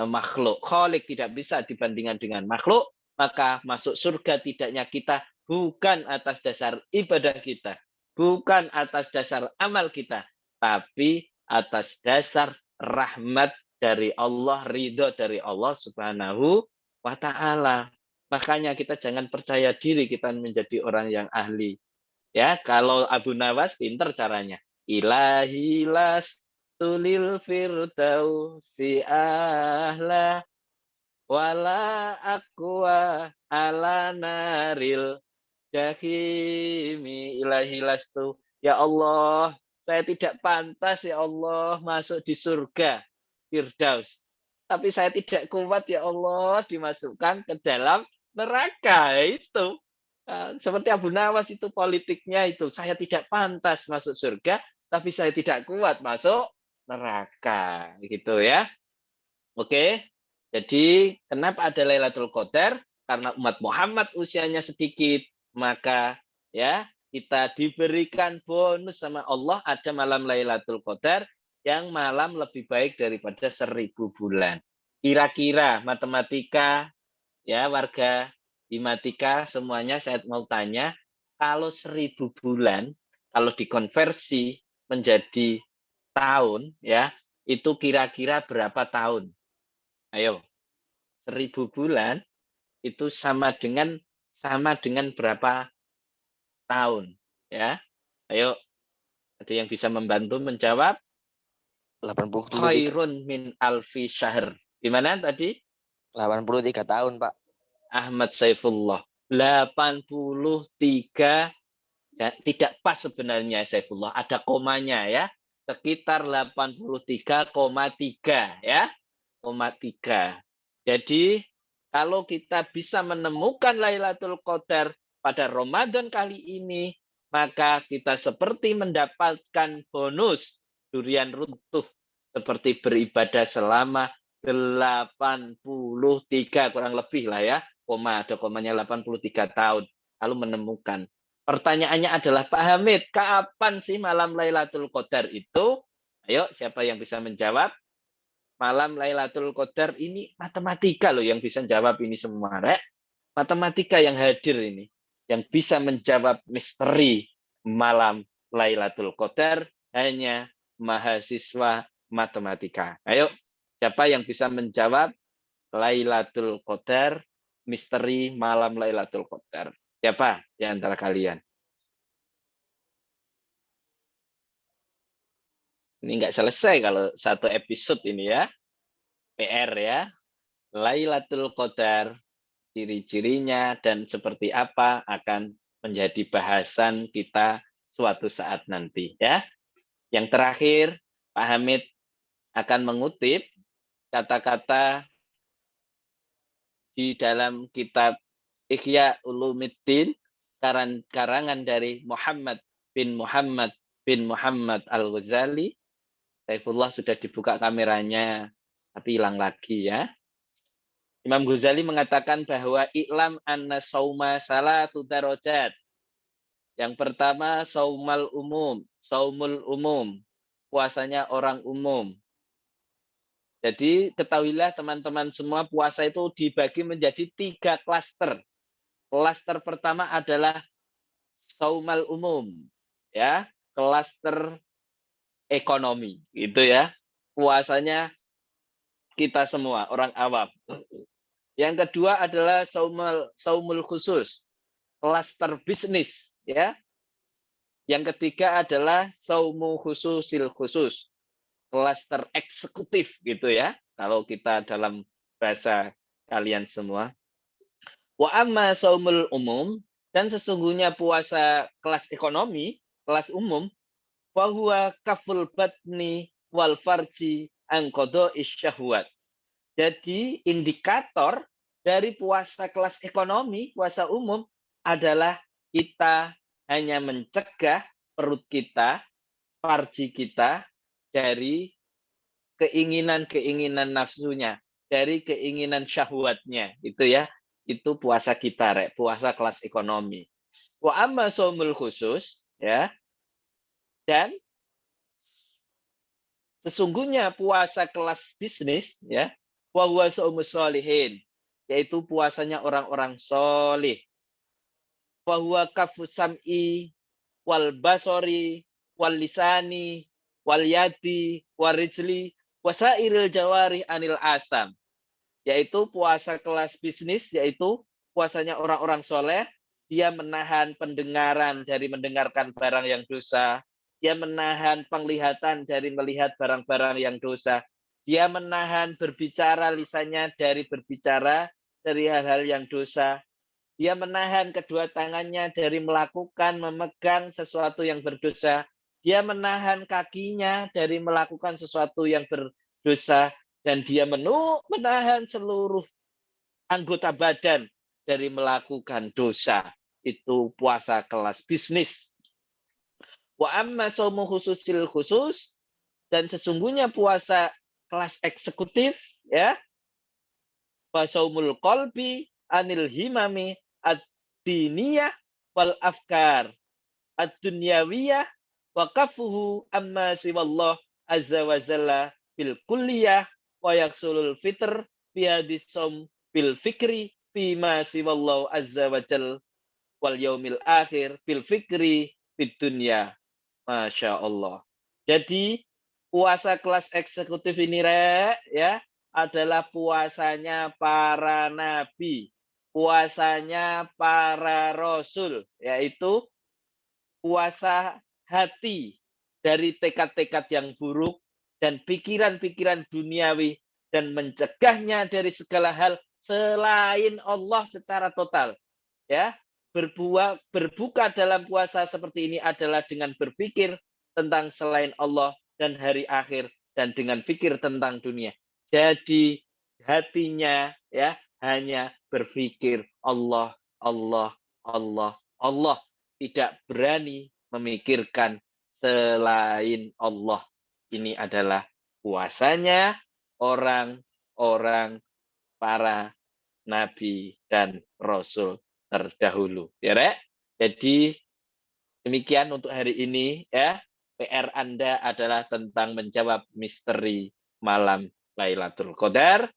makhluk. Khalik tidak bisa dibandingkan dengan makhluk, maka masuk surga tidaknya kita bukan atas dasar ibadah kita, bukan atas dasar amal kita, tapi atas dasar rahmat dari Allah, ridho dari Allah Subhanahu wa taala. Makanya kita jangan percaya diri kita menjadi orang yang ahli. Ya, kalau Abu Nawas pinter caranya. Ilahilas tulil firdausi ahla wala aqwa ala naril jahimi ilahilas tu. Ya Allah, saya tidak pantas ya Allah masuk di surga Firdaus. Tapi saya tidak kuat ya Allah dimasukkan ke dalam neraka itu. Seperti Abu Nawas itu politiknya itu, saya tidak pantas masuk surga, tapi saya tidak kuat masuk neraka, gitu ya. Oke, jadi kenapa ada Lailatul Qadar? Karena umat Muhammad usianya sedikit, maka ya kita diberikan bonus sama Allah ada malam Lailatul Qadar yang malam lebih baik daripada 1000 bulan. Kira-kira matematika ya warga Himatika semuanya saya mau tanya, kalau 1000 bulan, kalau dikonversi menjadi tahun, ya itu kira-kira berapa tahun? Ayo, 1000 bulan itu sama dengan berapa tahun? Ya, ayo, ada yang bisa membantu menjawab? 83 Khairun min alfi syahr. Gimana tadi? 83 tahun, Pak. Ahmad Saifullah 83 ya, tidak pas sebenarnya Saifullah, ada komanya ya, sekitar 83,3 ya, 3. Jadi kalau kita bisa menemukan Lailatul Qadar pada Ramadan kali ini, maka kita seperti mendapatkan bonus durian runtuh seperti beribadah selama 83 kurang lebih lah ya. Ada komanya 83 tahun, lalu menemukan. Pertanyaannya adalah, Pak Hamid, kapan sih malam Lailatul Qadar itu? Ayo, siapa yang bisa menjawab? Malam Lailatul Qadar ini matematika loh yang bisa jawab ini semua, Rek. Matematika yang hadir ini, yang bisa menjawab misteri malam Lailatul Qadar hanya mahasiswa matematika. Ayo, siapa yang bisa menjawab Lailatul Qadar? Misteri malam Lailatul Qadar. Siapa di antara kalian? Ini nggak selesai kalau satu episode ini ya. PR ya. Lailatul Qadar, ciri-cirinya dan seperti apa akan menjadi bahasan kita suatu saat nanti ya. Yang terakhir, Pak Hamid akan mengutip kata-kata di dalam kitab Ihya Ulumuddin karangan dari Muhammad bin Muhammad Al-Ghazali. Saifullah sudah dibuka kameranya, tapi hilang lagi ya. Imam Ghazali mengatakan bahwa i'lam anna sauma salatu darajat. Yang pertama saumul umum, puasanya orang umum. Jadi ketahuilah teman-teman semua, puasa itu dibagi menjadi 3 klaster. Klaster pertama adalah saumal umum, ya, klaster ekonomi, gitu ya. Puasanya kita semua orang awam. Yang kedua adalah saumul khusus, klaster bisnis, ya. Yang ketiga adalah saumu khususil khusus, klaster eksekutif gitu ya, kalau kita dalam bahasa kalian semua. Wa amma saumul umum, dan sesungguhnya puasa kelas ekonomi, kelas umum, wa huwa kaful batni wal farji an qada'ish syahwat. Jadi indikator dari puasa kelas ekonomi, puasa umum adalah kita hanya mencegah perut kita, farji kita dari keinginan-keinginan nafsunya, dari keinginan syahwatnya, itu ya. Itu puasa kita, Rek, puasa kelas ekonomi. Wa amma shaumul khusus, ya. Dan sesungguhnya puasa kelas bisnis, ya, wa huwa shaumus sholihin, yaitu puasanya orang-orang solih. Wa huwa kafu sam'i wal basori wal lisani wal yadi wal rijli wasairil jawari anil asam, yaitu puasa kelas bisnis, yaitu puasanya orang-orang soleh. Dia menahan pendengaran dari mendengarkan barang yang dosa, dia menahan penglihatan dari melihat barang-barang yang dosa, dia menahan berbicara lisannya dari berbicara dari hal-hal yang dosa, dia menahan kedua tangannya dari melakukan, memegang sesuatu yang berdosa. Dia menahan kakinya dari melakukan sesuatu yang berdosa. Dan dia menahan seluruh anggota badan dari melakukan dosa. Itu puasa kelas bisnis. Wa amma shaumu khususil khusus, dan sesungguhnya puasa kelas eksekutif, ya, wa shaumul qalbi anil himami ad-diniyah wal afkar ad-dunyawiyah wa kafuhu amma siwallah azza wa jalla bil kulliyah wa yaksulul fitr fi hadis som bil fikri fima siwallah azza wa jalla wal yaumil akhir bil fikri fid dunya. Masya Allah. Jadi puasa kelas eksekutif ini, Rek, ya, adalah puasanya para nabi, puasanya para rasul, yaitu puasa hati dari tekad-tekad yang buruk dan pikiran-pikiran duniawi, dan mencegahnya dari segala hal selain Allah secara total. Ya, berbuka dalam puasa seperti ini adalah dengan berpikir tentang selain Allah dan hari akhir, dan dengan pikir tentang dunia. Jadi hatinya, ya, hanya berpikir Allah, Allah, Allah, Allah, tidak berani memikirkan selain Allah. Ini adalah puasanya orang-orang para nabi dan rasul terdahulu, ya, Rek. Jadi demikian untuk hari ini, ya. PR Anda adalah tentang menjawab misteri malam Lailatul Qadar.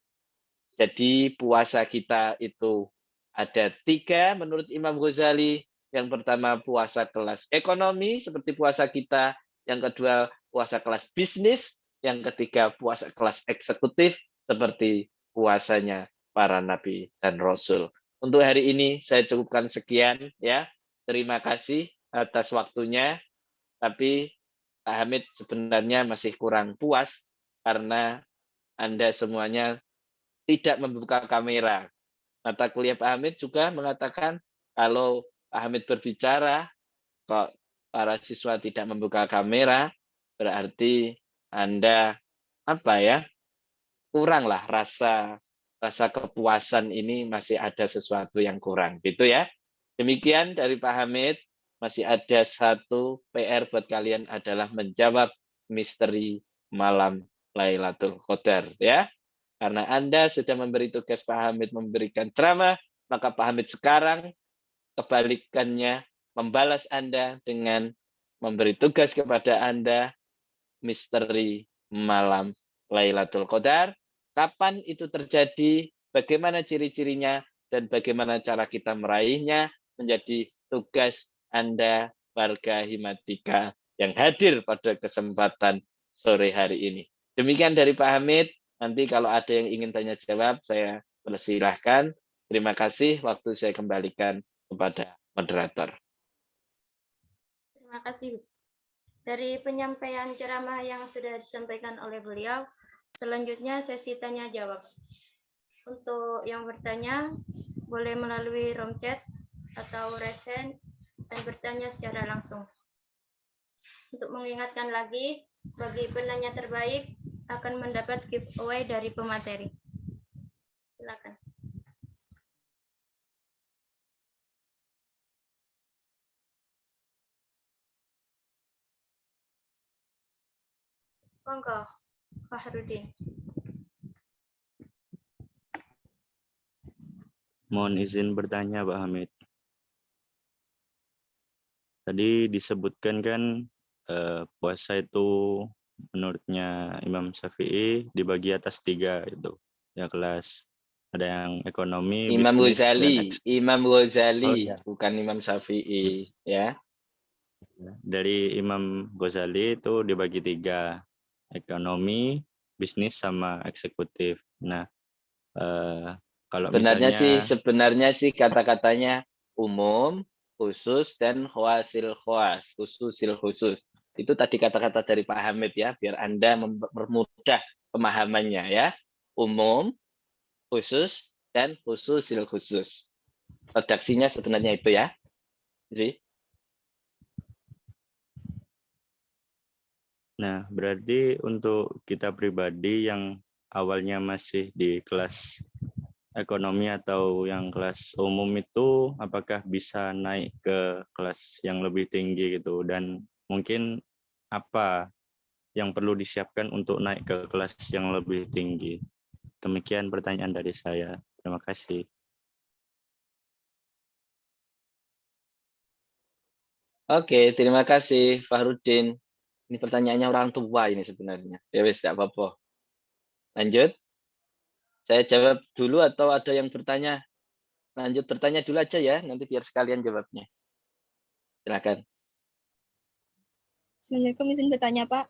Jadi puasa kita itu ada 3 menurut Imam Ghazali. Yang pertama puasa kelas ekonomi seperti puasa kita, yang kedua puasa kelas bisnis, yang ketiga puasa kelas eksekutif seperti puasanya para nabi dan rasul. Untuk hari ini saya cukupkan sekian, ya. Terima kasih atas waktunya. Tapi Pak Hamid sebenarnya masih kurang puas karena Anda semuanya tidak membuka kamera. Mata kuliah Pak Hamid juga mengatakan kalau Pak Hamid berbicara kok para siswa tidak membuka kamera, berarti Anda kuranglah rasa kepuasan ini, masih ada sesuatu yang kurang, gitu ya. Demikian dari Pak Hamid. Masih ada 1 PR buat kalian, adalah menjawab misteri malam Lailatul Qadar, ya. Karena Anda sudah memberi tugas Pak Hamid memberikan ceramah, maka Pak Hamid sekarang kebalikannya membalas Anda dengan memberi tugas kepada Anda misteri malam Lailatul Qadar. Kapan itu terjadi, bagaimana ciri-cirinya, dan bagaimana cara kita meraihnya, menjadi tugas Anda warga Himatika yang hadir pada kesempatan sore hari ini. Demikian dari Pak Hamid. Nanti kalau ada yang ingin tanya jawab, saya persilahkan. Terima kasih, waktu saya kembalikan kepada moderator. Terima kasih. Dari penyampaian ceramah yang sudah disampaikan oleh beliau, selanjutnya sesi tanya jawab. Untuk yang bertanya, boleh melalui room chat atau raise hand dan bertanya secara langsung. Untuk mengingatkan lagi, bagi penanya terbaik akan mendapat giveaway dari pemateri. Silakan. Monggo. Fahrudin. Mohon izin bertanya, Pak Hamid. Tadi disebutkan kan puasa itu menurutnya Imam Syafi'i dibagi atas 3 itu. Ya kelas ada yang ekonomi, Imam bisnis, dan Ghazali, Imam Ghazali, Oh, iya. bukan Imam Syafi'i, ya. Dari Imam Ghazali itu dibagi 3, ekonomi, bisnis, sama eksekutif. Nah, kalau misalnya Sebenarnya sih kata-katanya umum, khusus, dan khawasil khawas, khususil khusus. Itu tadi kata-kata dari Pak Hamid ya, biar Anda mempermudah pemahamannya ya. Umum, khusus, dan khususil khusus. Redaksinya sebenarnya itu ya. Ji. Nah, berarti untuk kita pribadi yang awalnya masih di kelas ekonomi atau yang kelas umum itu apakah bisa naik ke kelas yang lebih tinggi gitu, dan mungkin apa yang perlu disiapkan untuk naik ke kelas yang lebih tinggi? Demikian pertanyaan dari saya. Terima kasih. Oke, terima kasih Fahrudin. Ini pertanyaannya orang tua ini sebenarnya. Ya wes, tidak apa-apa. Lanjut. Saya jawab dulu atau ada yang bertanya? Lanjut bertanya dulu aja ya, nanti biar sekalian jawabnya. Silakan. Assalamualaikum, izin bertanya Pak.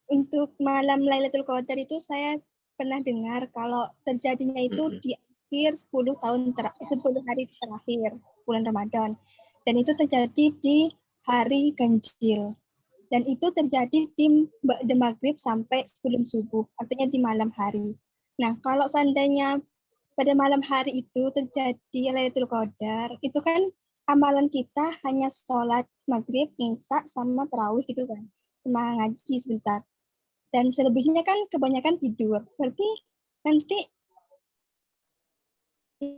Untuk malam Lailatul Qadar itu saya pernah dengar kalau terjadinya itu di akhir 10 hari terakhir bulan Ramadan. Dan itu terjadi di hari ganjil. Dan itu terjadi di maghrib sampai sebelum subuh, artinya di malam hari. Nah, kalau seandainya pada malam hari itu terjadi Lailatul Qadar, itu kan amalan kita hanya sholat maghrib, isya, sama tarawih gitu kan, sama ngaji sebentar. Dan selebihnya kan kebanyakan tidur. Berarti nanti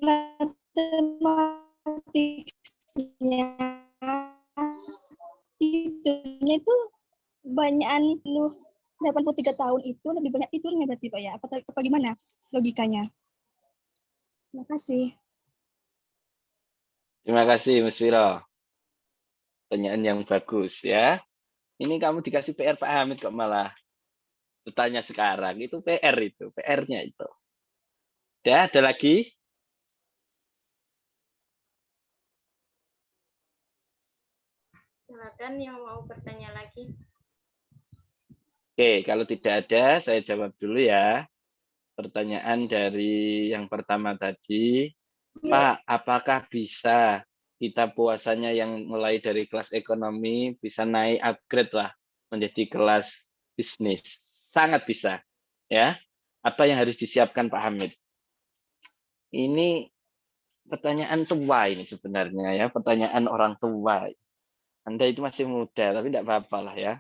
matematiknya tidurnya itu banyakan 83 tahun itu lebih banyak tidurnya berarti Pak ya? Apa gimana logikanya? Terima kasih. Terima kasih Mas Viro. Pertanyaan yang bagus ya. Ini kamu dikasih PR Pak Hamid kok malah bertanya sekarang. Itu PR itu, PR-nya itu. Udah, ada lagi? Silakan yang mau bertanya lagi. Oke, kalau tidak ada, saya jawab dulu ya. Pertanyaan dari yang pertama tadi, Pak, apakah bisa kita puasanya yang mulai dari kelas ekonomi bisa naik upgrade lah menjadi kelas bisnis? Sangat bisa, ya. Apa yang harus disiapkan Pak Hamid? Ini pertanyaan tua ini sebenarnya ya, pertanyaan orang tua. Anda itu masih muda, tapi tidak apa-apa lah ya.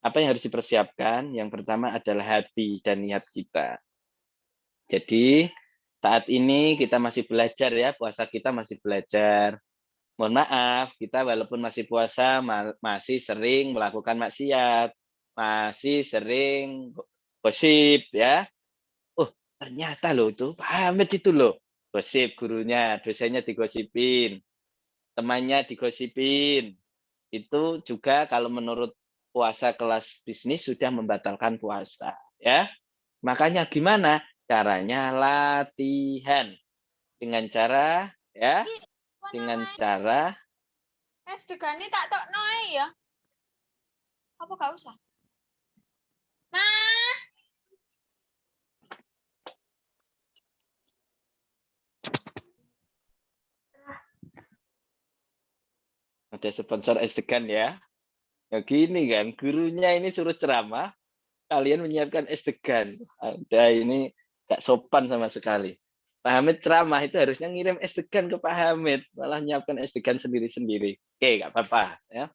Apa yang harus dipersiapkan? Yang pertama adalah hati dan niat kita. Jadi saat ini kita masih belajar ya, puasa kita masih belajar. Mohon maaf, kita walaupun masih puasa masih sering melakukan maksiat, masih sering gosip ya. Oh, ternyata loh itu Pak Hamid itu loh. Gosip gurunya, dosennya digosipin, temannya digosipin. Itu juga kalau menurut puasa kelas bisnis sudah membatalkan puasa ya. Makanya gimana? Caranya latihan dengan cara ya, dengan cara S2 tak tok noe ya. Apa gak usah? ada sponsor es-degan ya. Ya gini kan, gurunya ini suruh ceramah, kalian menyiapkan es-degan. Ada ini gak sopan sama sekali. Pak Hamid ceramah itu harusnya ngirim es-degan ke Pak Hamid, malah nyiapkan es-degan sendiri-sendiri. Oke, gak apa-apa ya.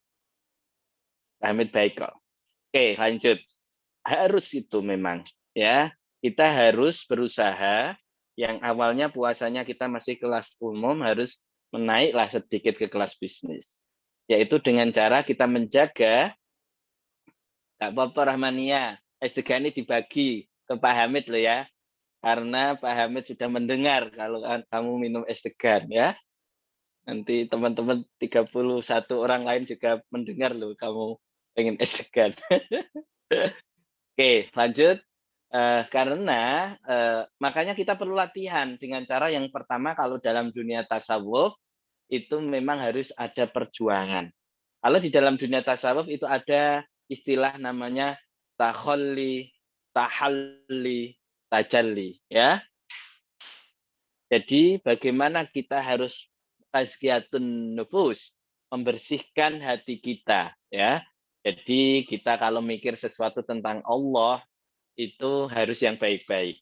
Pak Hamid baik kok. Oke, lanjut. Harus itu memang ya. Kita harus berusaha yang awalnya puasanya kita masih kelas umum harus menaiklah sedikit ke kelas bisnis. Yaitu dengan cara kita menjaga Nggak apa-apa Rahmania. S3 ini dibagi ke Pak Hamid loh ya. Karena Pak Hamid sudah mendengar kalau kamu minum es degan ya. Nanti teman-teman 31 orang lain juga mendengar loh kamu pengen es degan. Oke, lanjut. Karena makanya kita perlu latihan dengan cara yang pertama kalau dalam dunia tasawuf itu memang harus ada perjuangan. Kalau di dalam dunia tasawuf itu ada istilah namanya takhalli, tahalli, tajalli ya. Jadi bagaimana kita harus tazkiyatun nufus, membersihkan hati kita ya. Jadi kita kalau mikir sesuatu tentang Allah itu harus yang baik-baik.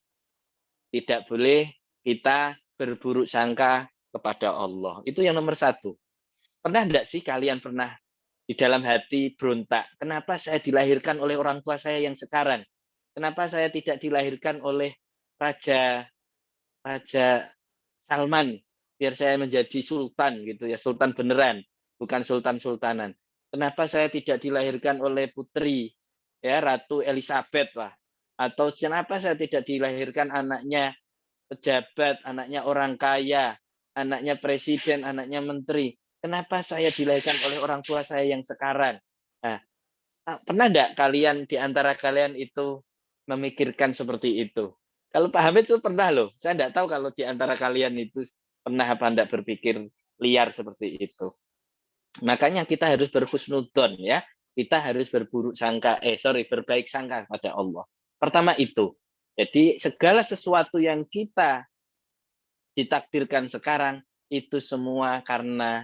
Tidak boleh kita berburuk sangka kepada Allah. Itu yang nomor satu. Pernah enggak sih kalian pernah di dalam hati berontak, kenapa saya dilahirkan oleh orang tua saya yang sekarang? Kenapa saya tidak dilahirkan oleh Raja Salman, biar saya menjadi sultan gitu ya, sultan beneran, bukan sultan-sultanan. Kenapa saya tidak dilahirkan oleh putri ya Ratu Elizabeth lah? Atau kenapa saya tidak dilahirkan anaknya pejabat, anaknya orang kaya, anaknya presiden, anaknya menteri? Kenapa saya dilahirkan oleh orang tua saya yang sekarang? Nah, pernah enggak kalian di antara kalian itu memikirkan seperti itu? Kalau Pak Hamid itu pernah loh. Saya enggak tahu kalau di antara kalian itu pernah apa enggak berpikir liar seperti itu. Makanya kita harus berhusnudzon ya. Kita harus berbaik sangka kepada Allah. Pertama itu. Jadi segala sesuatu yang kita ditakdirkan sekarang itu semua karena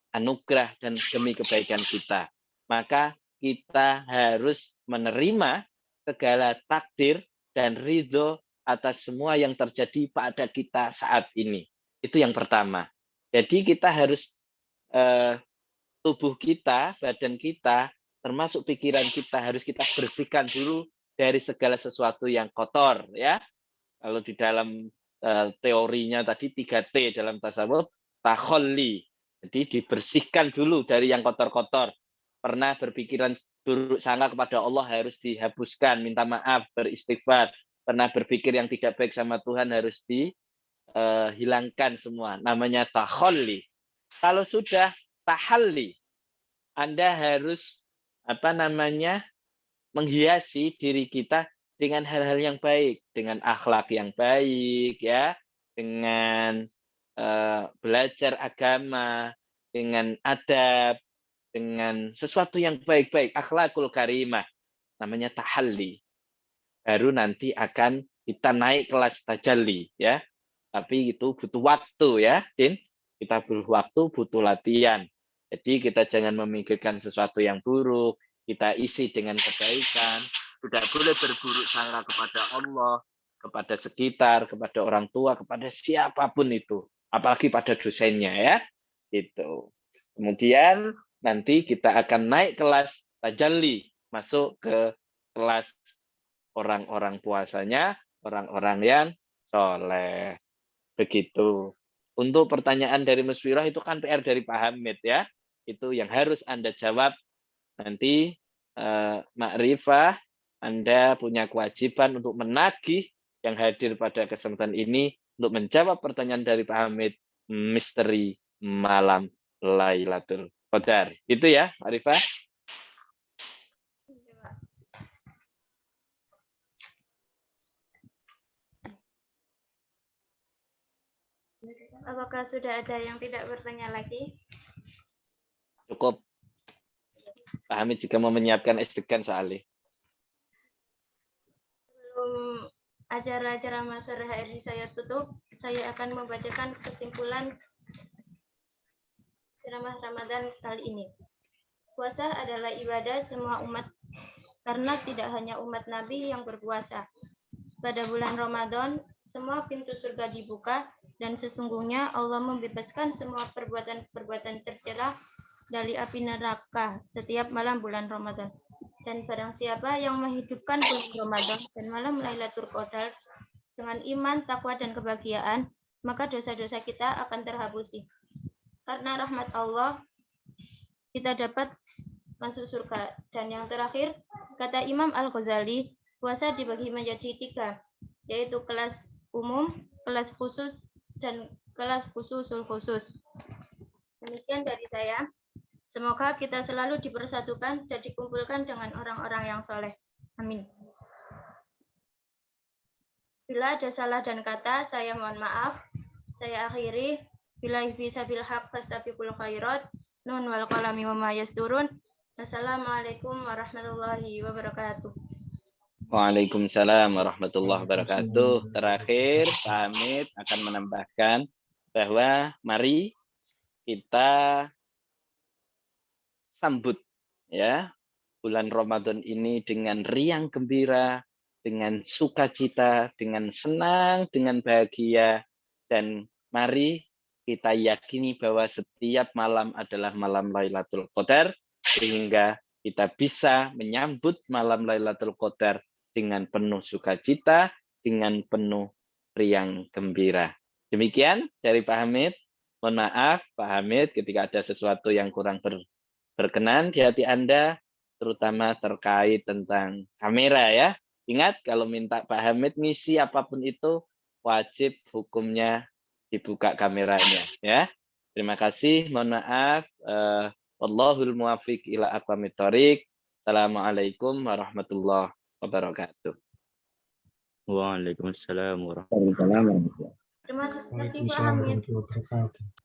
anugerah dan demi kebaikan kita. Maka kita harus menerima segala takdir dan ridho atas semua yang terjadi pada kita saat ini. Itu yang pertama. Jadi kita harus tubuh kita, badan kita, termasuk pikiran kita harus kita bersihkan dulu dari segala sesuatu yang kotor ya. Kalau di dalam teorinya tadi 3T dalam tasawuf, takhalli. Jadi dibersihkan dulu dari yang kotor-kotor. Pernah berpikiran buruk sangka kepada Allah harus dihapuskan, minta maaf, beristighfar. Pernah berpikir yang tidak baik sama Tuhan harus dihilangkan semua. Namanya takhalli. Kalau sudah tahalli, Anda harus menghiasi diri kita dengan hal-hal yang baik, dengan akhlak yang baik ya, dengan belajar agama, dengan adab, dengan sesuatu yang baik-baik, akhlakul karimah, namanya tahalli. Baru nanti akan kita naik kelas tajalli ya. Tapi itu butuh waktu ya, Din. Kita butuh waktu, butuh latihan. Jadi kita jangan memikirkan sesuatu yang buruk, kita isi dengan kebaikan. Tidak boleh berburuk sangka kepada Allah, kepada sekitar, kepada orang tua, kepada siapapun itu. Apalagi pada dosennya ya. Itu. Kemudian nanti kita akan naik kelas tajalli, masuk ke kelas orang-orang puasanya, orang-orang yang soleh. Begitu. Untuk pertanyaan dari Musfirah itu kan PR dari Pak Hamid ya. Itu yang harus Anda jawab. Nanti Makrifah, Anda punya kewajiban untuk menagih yang hadir pada kesempatan ini untuk menjawab pertanyaan dari Pak Hamid, misteri malam Lailatul Qadar. Itu ya, Makrifah. Apakah sudah ada yang tidak bertanya lagi? Cukup. Pak Hamid juga mau menyiapkan es-degan soalnya. Sebelum acara ceramah sore hari ini saya tutup, saya akan membacakan kesimpulan ceramah Ramadan kali ini. Puasa adalah ibadah semua umat, karena tidak hanya umat Nabi yang berpuasa. Pada bulan Ramadan, semua pintu surga dibuka, dan sesungguhnya Allah membebaskan semua perbuatan-perbuatan tercela dari api neraka setiap malam bulan Ramadan. Dan barang siapa yang menghidupkan bulan Ramadan dan malam Lailatul Qadar dengan iman, takwa, dan kebahagiaan, maka dosa-dosa kita akan terhapusi. Karena rahmat Allah, kita dapat masuk surga. Dan yang terakhir, kata Imam Al-Ghazali, puasa dibagi menjadi 3, yaitu kelas umum, kelas khusus, dan kelas khususul khusus. Demikian dari saya. Semoga kita selalu dipersatukan dan dikumpulkan dengan orang-orang yang soleh. Amin. Bila ada salah dan kata, saya mohon maaf. Saya akhiri. Billahi fisabil haq fastabiqul khairat. Nun wal qalami wa ma yasturun. Assalamualaikum warahmatullahi wabarakatuh. Waalaikumsalam warahmatullahi wabarakatuh. Terakhir, Pak Hamid akan menambahkan bahwa mari kita sambut ya bulan Ramadan ini dengan riang gembira, dengan sukacita, dengan senang, dengan bahagia, dan mari kita yakini bahwa setiap malam adalah malam Lailatul Qadar, sehingga kita bisa menyambut malam Lailatul Qadar dengan penuh sukacita, dengan penuh riang gembira. Demikian dari Pak Hamid. Mohon maaf Pak Hamid ketika ada sesuatu yang kurang berkenan di hati Anda, terutama terkait tentang kamera ya. Ingat kalau minta Pak Hamid ngisi apapun itu, wajib hukumnya dibuka kameranya ya. Terima kasih, mohon maaf. Wallahul muwaffiq ila aqwamit thoriq. Assalamualaikum warahmatullahi wabarakatuh. Waalaikumsalam warahmatullahi wabarakatuh. Terima kasih Pak Hamid. Waalaikumsalam warahmatullahi wabarakatuh.